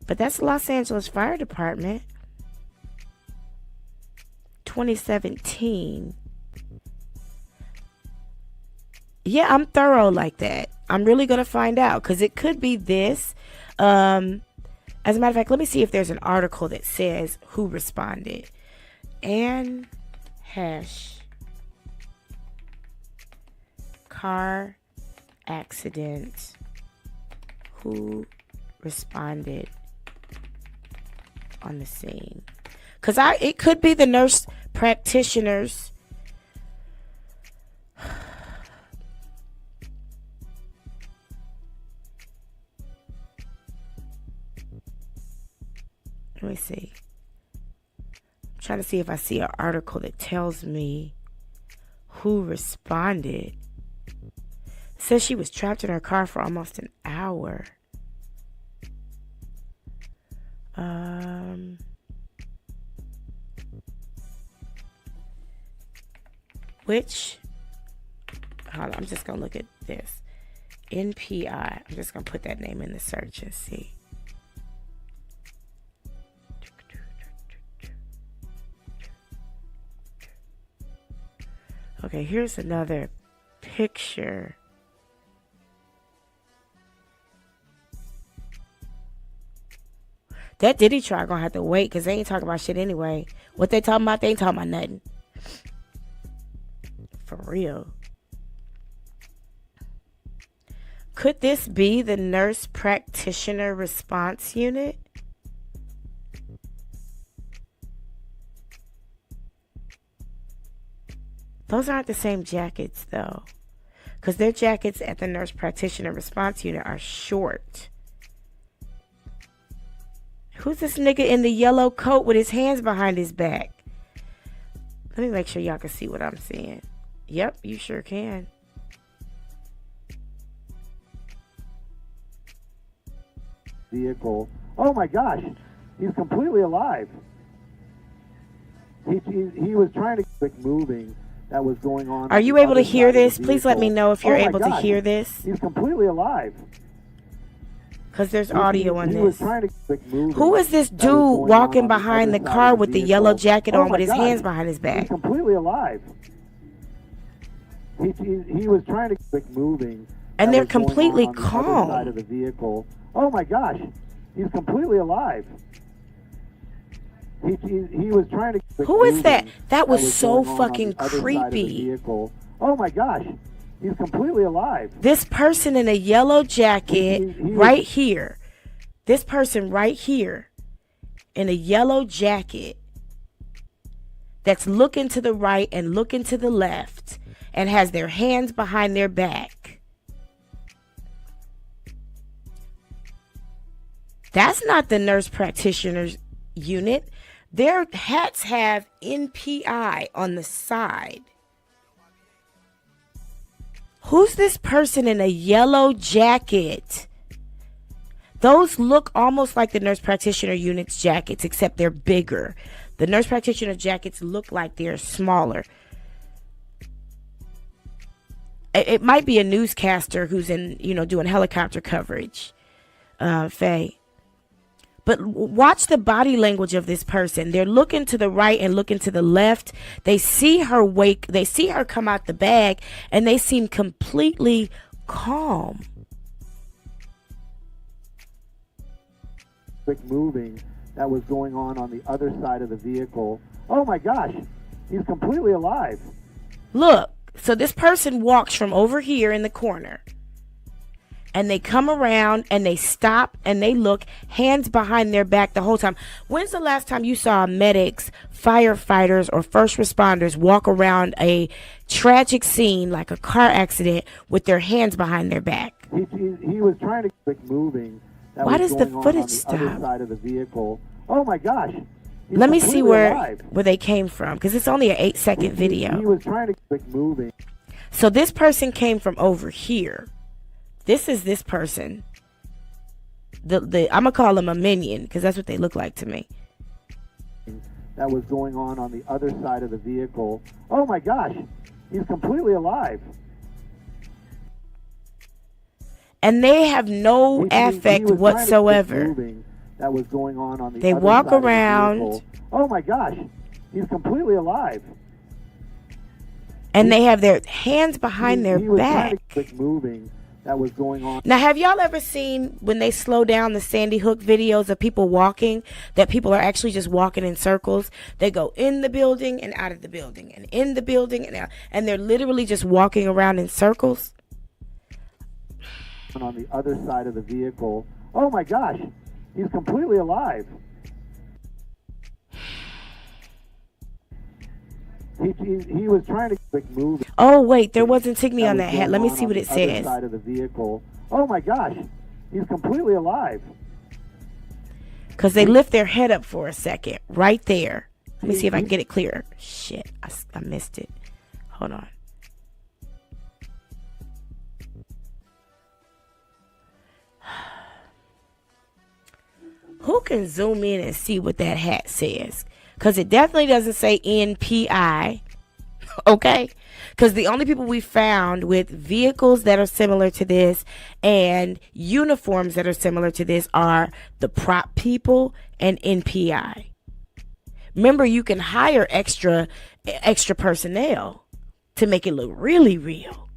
A: But that's Los Angeles Fire Department. 2017. Yeah, I'm thorough like that. I'm really going to find out because it could be this. As a matter of fact, let me see if there's an article that says who responded. Anne Hesh. Car accident. Who responded on the scene? Because it could be the nurse practitioners. Let me see. I'm trying to see if I see an article that tells me who responded. It says she was trapped in her car for almost an hour. Hold on, I'm just gonna look at this. NPI. I'm just gonna put that name in the search and see. Okay, here's another picture. That Diddy trial gonna have to wait because they ain't talking about shit anyway. What they talking about? They ain't talking about nothing. For real. Could this be the nurse practitioner response unit? Those aren't the same jackets though. Because their jackets at the nurse practitioner response unit are short. Who's this nigga in the yellow coat with his hands behind his back? Let me make sure y'all can see what I'm seeing. Yep, you sure can.
D: Vehicle. Oh my gosh, he's completely alive. He was trying to get moving. That was going on.
A: Are you able to hear this? Please let me know if you're able to hear this.
D: He's completely alive.
A: Because there's audio on
D: he
A: this.
D: Was trying to get moving.
A: Who is this dude walking behind the car with the yellow jacket on with his hands behind his back?
D: He's completely alive. He was trying to get moving.
A: And they're completely calm.
D: Side of the vehicle. Oh my gosh, he's completely alive. He was trying to.
A: Who is that? That was so fucking creepy.
D: Oh my gosh, he's completely alive.
A: This person in a yellow jacket right here. This person right here in a yellow jacket that's looking to the right and looking to the left and has their hands behind their back. That's not the nurse practitioner's unit. Their hats have NPI on the side. Who's this person in a yellow jacket? Those look almost like the nurse practitioner unit's jackets, except they're bigger. The nurse practitioner jackets look like they're smaller. It might be a newscaster who's in, doing helicopter coverage, Faye. But watch the body language of this person. They're looking to the right and looking to the left. They see her They see her come out the bag, and they seem completely calm.
D: Quick moving that was going on the other side of the vehicle. Oh my gosh, he's completely alive.
A: Look, so this person walks from over here in the corner. and they come around and they stop and they look, hands behind their back the whole time. When's the last time you saw medics, firefighters, or first responders walk around a tragic scene like a car accident with their hands behind their back?
D: He was trying to keep moving. That
A: Why
D: was
A: does the
D: going
A: footage
D: on the
A: stop?
D: other side of the vehicle. Oh my gosh. He's
A: Let me see
D: completely
A: where
D: alive.
A: they came from, because it's only an 8-second video.
D: He was trying to keep moving.
A: So this person came from over here. This is this person. I'm gonna call him a minion, because that's what they look like to me.
D: That was going on the other side of the vehicle. Oh my gosh. He's completely alive.
A: And they have no affect
D: he was
A: whatsoever.
D: trying to keep moving. That was going on the
A: They
D: other
A: walk
D: side of the
A: around.
D: vehicle. Oh my gosh. He's completely alive.
A: And they have their hands behind their
D: he was
A: back.
D: trying to keep moving. That was going on.
A: Now, have y'all ever seen when they slow down the Sandy Hook videos of people walking, that people are actually just walking in circles? They go in the building and out of the building and in the building and out, and they're literally just walking around in circles.
D: On the other side of the vehicle. Oh my gosh. He's completely alive. He was trying to keep moving.
A: Oh, wait, there was insignia on
D: was
A: that hat.
D: going
A: Let me
D: on
A: see what
D: the
A: it
D: other
A: says.
D: Side of the vehicle. Oh my gosh. He's completely alive.
A: Because they lift their head up for a second. Right there. Let me see if I can get it clearer. Shit, I missed it. Hold on. Who can zoom in and see what that hat says? Because it definitely doesn't say NPI. Okay? Because the only people we found with vehicles that are similar to this and uniforms that are similar to this are the prop people and NPI. Remember, you can hire extra personnel to make it look really real.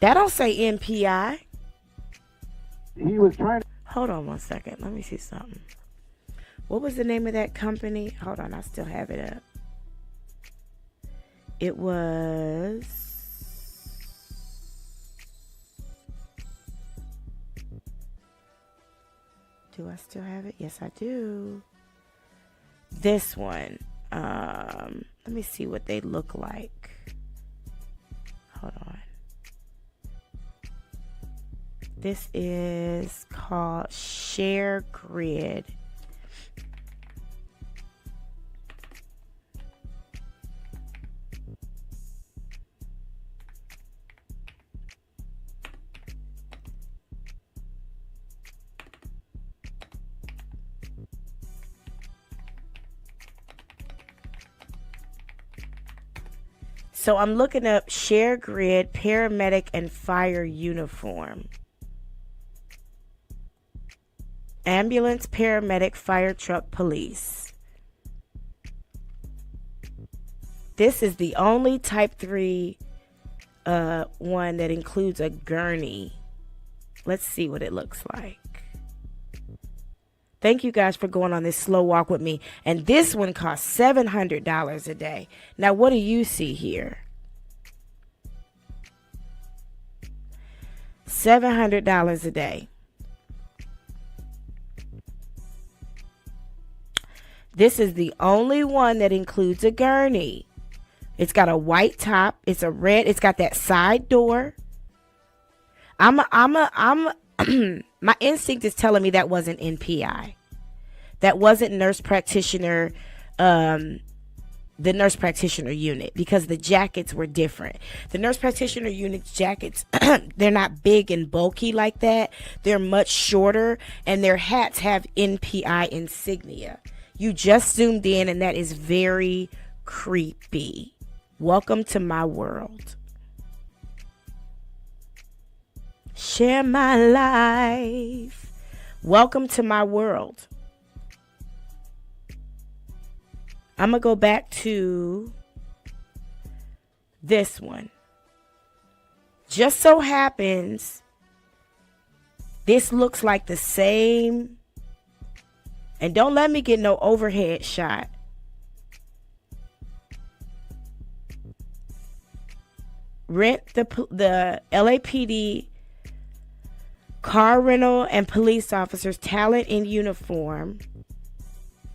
A: That don't say NPI.
D: He was trying to.
A: Hold on one second. Let me see something. What was the name of that company? Hold on, I still have it up. It was... Do I still have it? Yes, I do. This one. Let me see what they look like. Hold on. This is called Share Grid. So I'm looking up Share Grid paramedic and fire uniform. Ambulance, paramedic, fire truck, police. This is the only type 3 one that includes a gurney. Let's see what it looks like. Thank you guys for going on this slow walk with me. And this one costs $700 a day. Now, what do you see here? $700 a day. This is the only one that includes a gurney. It's got a white top. It's a red. It's got that side door. My instinct is telling me that wasn't NPI. That wasn't nurse practitioner, the nurse practitioner unit, because the jackets were different. The nurse practitioner unit's jackets, they're not big and bulky like that. They're much shorter, and their hats have NPI insignia. You just zoomed in, and that is very creepy. Welcome to my world. Share my life. Welcome to my world. I'm going to go back to this one. Just so happens, this looks like the same. And don't let me get no overhead shot. rent the LAPD car rental and police officers talent in uniform.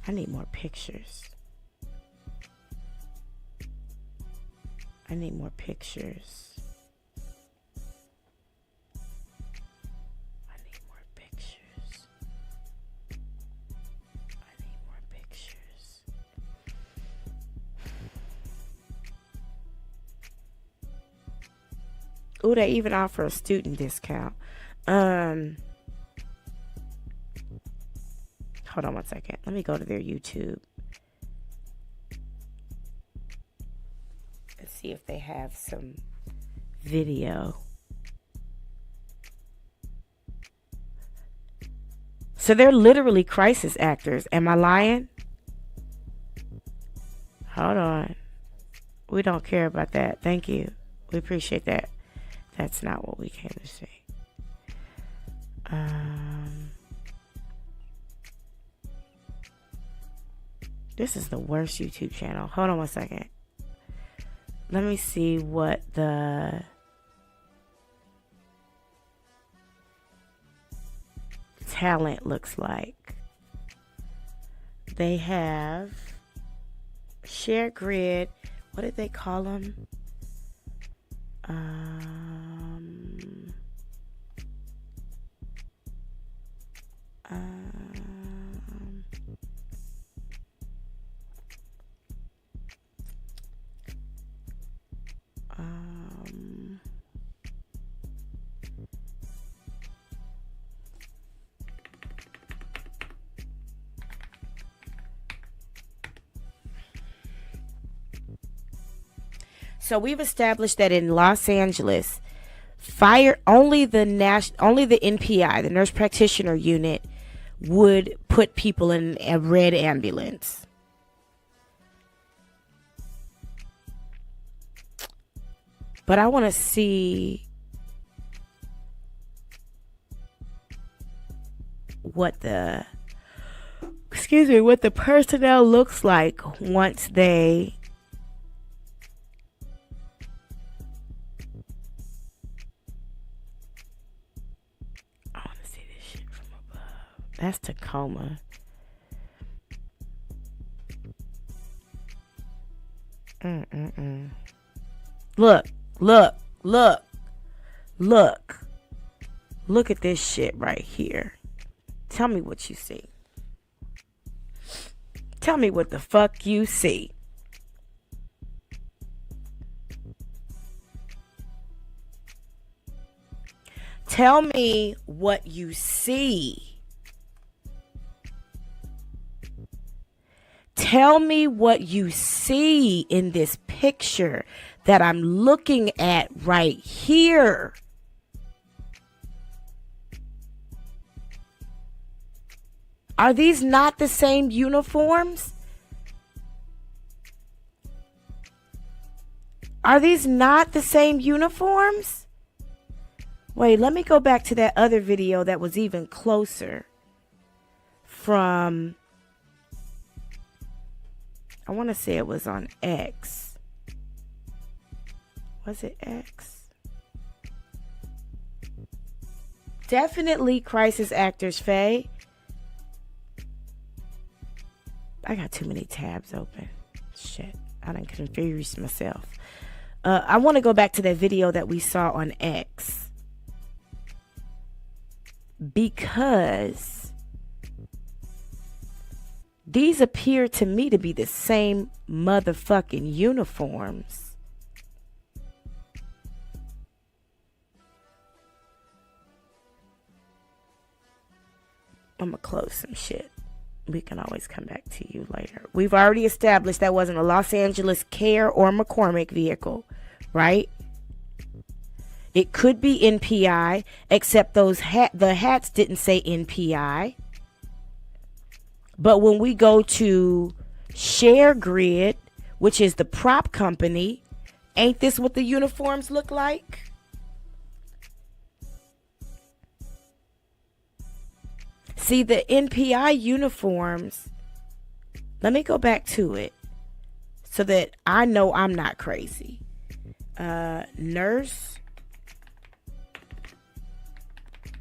A: I need more pictures. I need more pictures. I need more pictures. I need more pictures. Ooh, they even offer a student discount. Hold on one second. Let me go to their YouTube and see if they have some video. So they're literally crisis actors. Am I lying? Hold on. We don't care about that. Thank you. We appreciate that. That's not what we came to see. This is the worst YouTube channel. Hold on one second. Let me see what the talent looks like. They have share grid. What did they call them? So we've established that in Los Angeles, only the NPI, the nurse practitioner unit, would put people in a red ambulance. But I want to see what the personnel looks like once they That's Tacoma. Look. Look at this shit right here. Tell me what you see. Tell me what the fuck you see. Tell me what you see. Tell me what you see in this picture that I'm looking at right here. Are these not the same uniforms? Are these not the same uniforms? Wait, let me go back to that other video that was even closer. From, I want to say it was on X. Was it X? Definitely crisis actors, Faye. I got too many tabs open. Shit, I done confused myself. I want to go back to that video that we saw on X. Because these appear to me to be the same motherfucking uniforms. I'm gonna close some shit. We can always come back to you later. We've already established that wasn't a Los Angeles Care or McCormick vehicle, right? It could be NPI, except those the hats didn't say NPI. But when we go to Share Grid, which is the prop company, ain't this what the uniforms look like? See, the NPI uniforms, let me go back to it so that I know I'm not crazy. nurse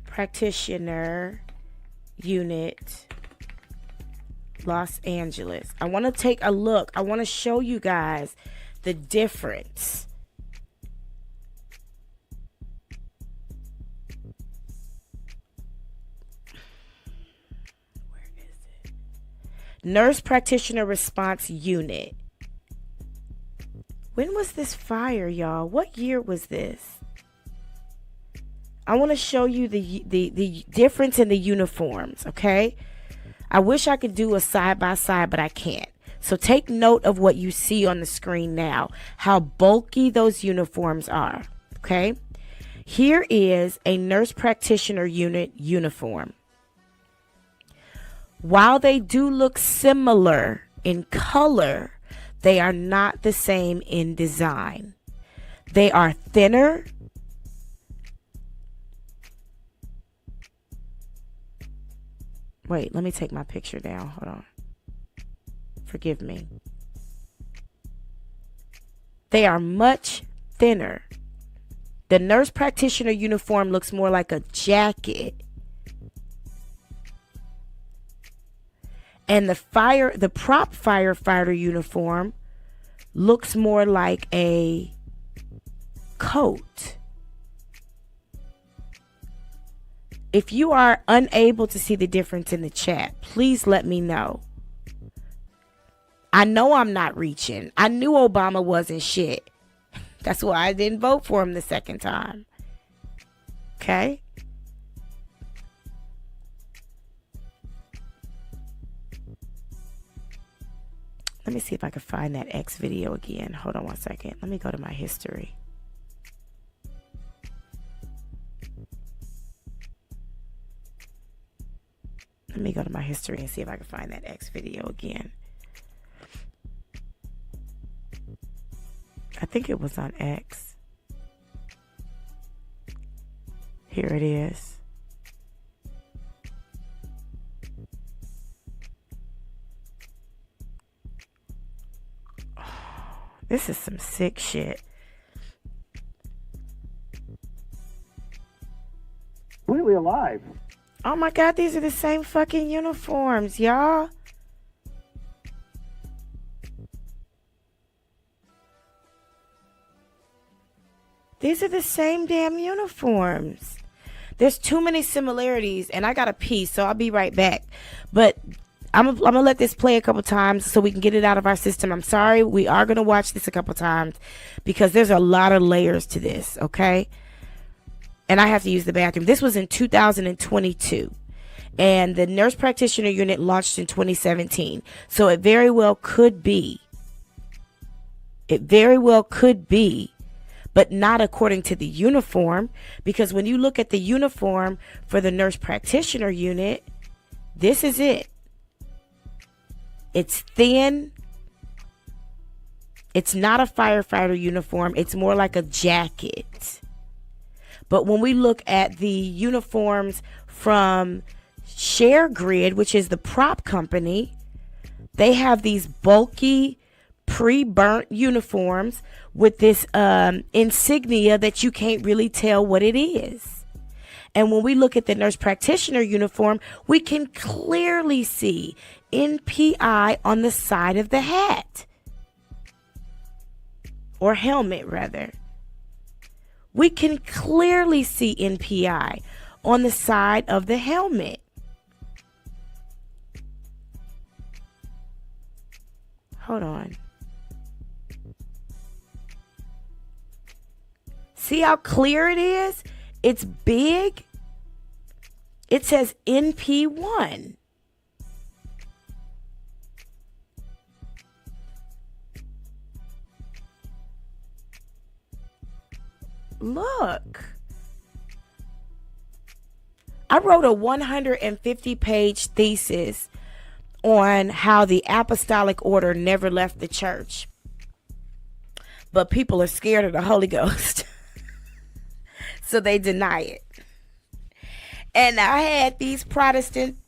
A: practitioner unit, Los Angeles. I want to take a look. I want to show you guys the difference. Where is it? Nurse practitioner response unit. When was this fire, y'all? What year was this? I want to show you the difference in the uniforms, okay? I wish I could do a side by side, but I can't. So take note of what you see on the screen now, how bulky those uniforms are, okay? Here is a nurse practitioner unit uniform. While they do look similar in color, they are not the same in design. They are thinner. Wait, let me take my picture down. Hold on. Forgive me. They are much thinner. The nurse practitioner uniform looks more like a jacket. And the prop firefighter uniform looks more like a coat. If you are unable to see the difference in the chat, please let me know. I know I'm not reaching. I knew Obama wasn't shit. That's why I didn't vote for him the second time. Okay? Let me see if I can find that X video again. Hold on one second. Let me go to my history. Let me go to my history and see if I can find that X video again. I think it was on X. Here it is. Oh, this is some sick shit.
D: Completely alive.
A: Oh my God, these are the same fucking uniforms, y'all. These are the same damn uniforms. There's too many similarities, and I got a piece, so I'll be right back. But I'm gonna let this play a couple times so we can get it out of our system. I'm sorry, we are gonna watch this a couple times because there's a lot of layers to this, okay? And I have to use the bathroom. This was in 2022. And the nurse practitioner unit launched in 2017. So it very well could be. It very well could be. But not according to the uniform. Because when you look at the uniform for the nurse practitioner unit, this is it. It's thin. It's not a firefighter uniform. It's more like a jacket. But when we look at the uniforms from Share Grid, which is the prop company, they have these bulky, pre-burnt uniforms with this insignia that you can't really tell what it is. And when we look at the nurse practitioner uniform, we can clearly see NPI on the side of the hat. Or helmet, rather. We can clearly see NPI on the side of the helmet. Hold on. See how clear it is? It's big. It says NP1. Look. I wrote a 150-page thesis on how the apostolic order never left the church. But people are scared of the Holy Ghost. So they deny it. And I had these Protestant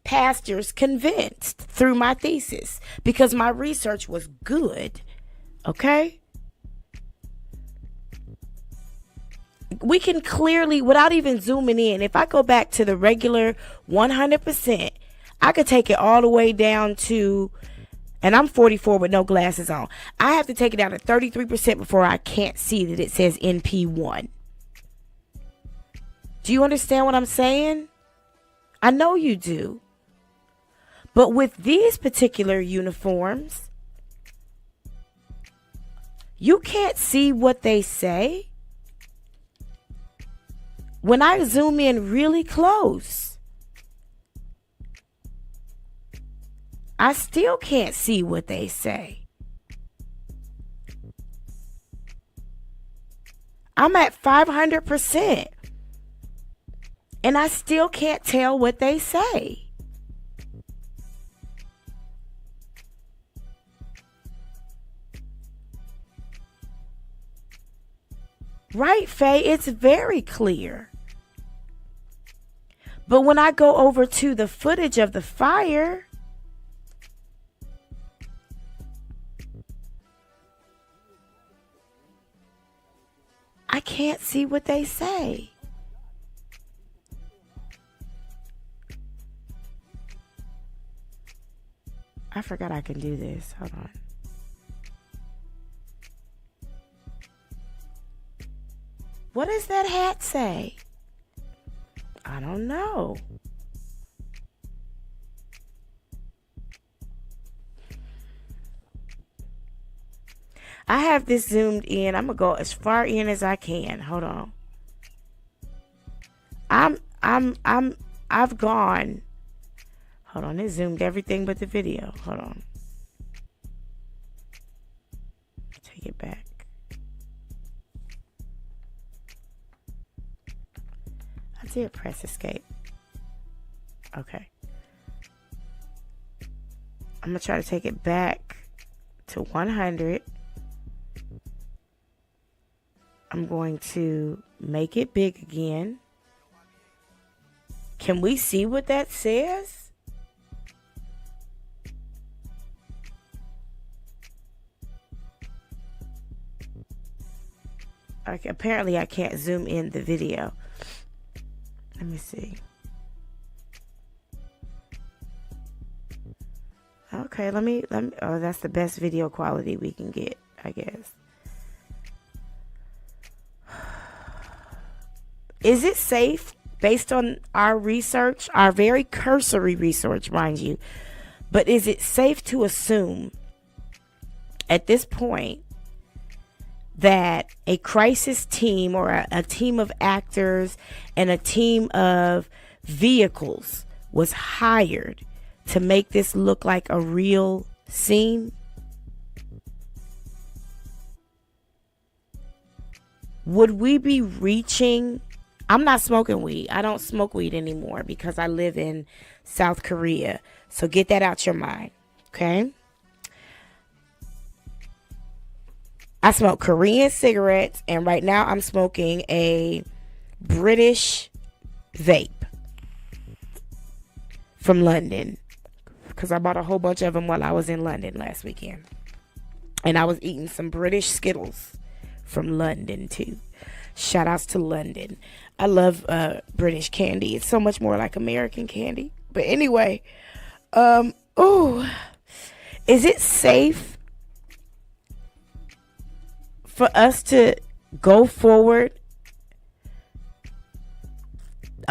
A: pastors convinced through my thesis because my research was good. Okay? we can clearly, without even zooming in, if I go back to the regular 100%, I could take it all the way down to, and I'm 44 with no glasses on. I have to take it down to 33% before I can't see that it says NP1. Do you understand what I'm saying? I know you do. But with these particular uniforms, you can't see what they say. When I zoom in really close, I still can't see what they say. I'm at 500%. And I still can't tell what they say. Right, Faye? It's very clear. But when I go over to the footage of the fire, I can't see what they say. I forgot I can do this. Hold on. What does that hat say? I don't know. I have this zoomed in. I'm gonna go as far in as I can. Hold on. I've gone. Hold on, it zoomed everything but the video. Hold on. Take it back. I did press escape. Okay. I'm gonna try to take it back to 100. I'm going to make it big again. Can we see what that says? Okay, apparently I can't zoom in the video. Let me see. Okay, let me, oh, that's the best video quality we can get, I guess. Is it safe, based on our research, our very cursory research, mind you, but is it safe to assume at this point that a crisis team or a team of actors and a team of vehicles was hired to make this look like a real scene? Would we be reaching? I'm not smoking weed. I don't smoke weed anymore because I live in South Korea. So get that out your mind, okay? I smoke Korean cigarettes, and right now I'm smoking a British vape from London because I bought a whole bunch of them while I was in London last weekend. And I was eating some British Skittles from London too. Shout outs to London. I love British candy. It's so much more like American candy. But anyway, oh, is it safe for us to go forward?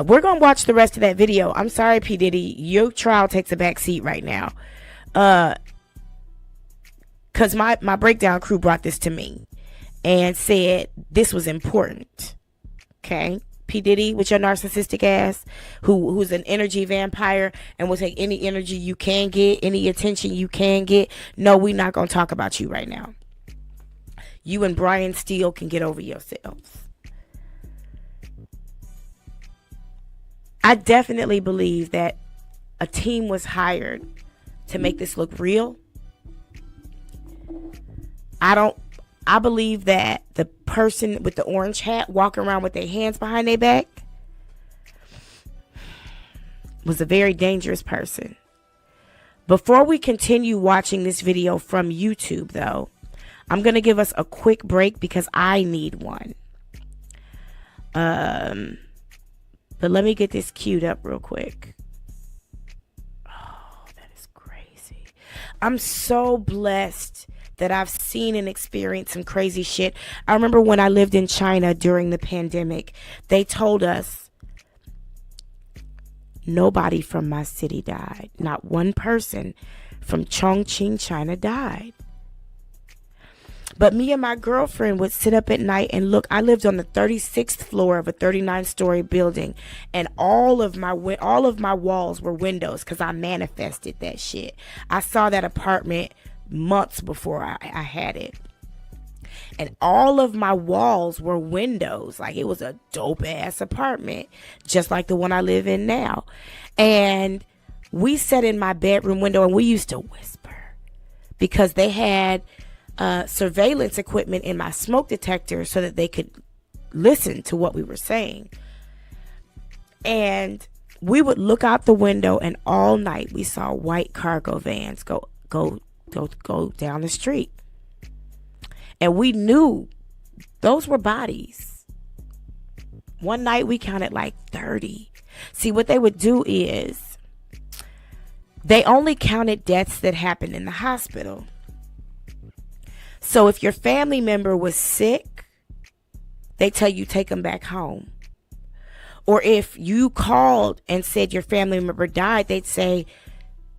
A: We're going to watch the rest of that video. I'm sorry, P. Diddy. Your trial takes a back seat right now. Because my breakdown crew brought this to me and said this was important. Okay? P. Diddy, with your narcissistic ass, who's an energy vampire and will take any energy you can get, any attention you can get. No, we're not going to talk about you right now. You and Brian Steele can get over yourselves. I definitely believe that a team was hired to make this look real. I believe that the person with the orange hat walking around with their hands behind their back was a very dangerous person. Before we continue watching this video from YouTube, though, I'm going to give us a quick break because I need one. But let me get this queued up real quick. Oh, that is crazy. I'm so blessed that I've seen and experienced some crazy shit. I remember when I lived in China during the pandemic, they told us nobody from my city died. Not one person from Chongqing, China died. But me and my girlfriend would sit up at night and look. I lived on the 36th floor of a 39-story building, and all of my walls were windows because I manifested that shit. I saw that apartment months before I had it, and all of my walls were windows. Like, it was a dope ass apartment, just like the one I live in now. And we sat in my bedroom window and we used to whisper because they had surveillance equipment in my smoke detector so that they could listen to what we were saying. And we would look out the window, and all night we saw white cargo vans go down the street. And we knew those were bodies. One night we counted like 30. See, what they would do is they only counted deaths that happened in the hospital. So if your family member was sick, they tell you take them back home. Or if you called and said your family member died, they'd say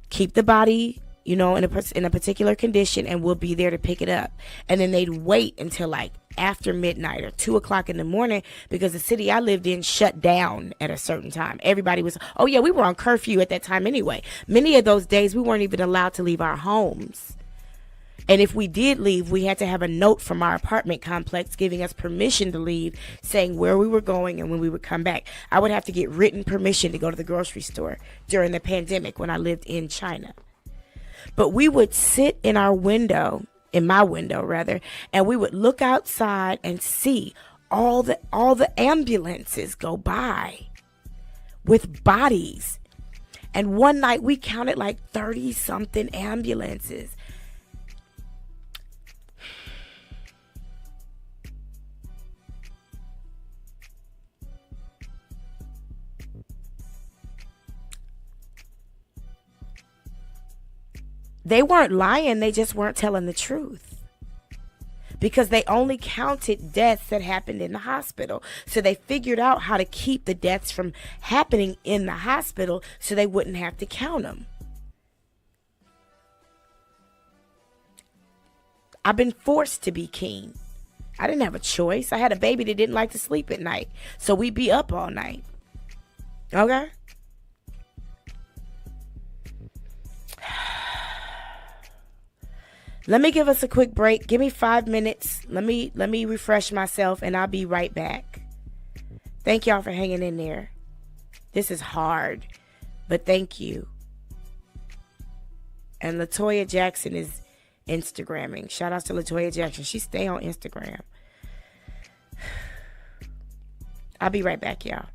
A: keep the body, in a particular condition, and we'll be there to pick it up. And then they'd wait until like after midnight or 2 o'clock in the morning, because the city I lived in shut down at a certain time. Everybody was, oh yeah, we were on curfew at that time anyway. Many of those days we weren't even allowed to leave our homes. And if we did leave, we had to have a note from our apartment complex giving us permission to leave, saying where we were going and when we would come back. I would have to get written permission to go to the grocery store during the pandemic when I lived in China. But we would sit in my window, and we would look outside and see all the ambulances go by with bodies. And one night we counted like 30 something ambulances. They weren't lying, they just weren't telling the truth. Because they only counted deaths that happened in the hospital. So they figured out how to keep the deaths from happening in the hospital so they wouldn't have to count them. I've been forced to be keen. I didn't have a choice. I had a baby that didn't like to sleep at night. So we'd be up all night. Okay? Let me give us a quick break. Give me 5 minutes. Let me refresh myself, and I'll be right back. Thank y'all for hanging in there. This is hard, but thank you. And LaToya Jackson is Instagramming. Shout out to LaToya Jackson. She stay on Instagram. I'll be right back, y'all.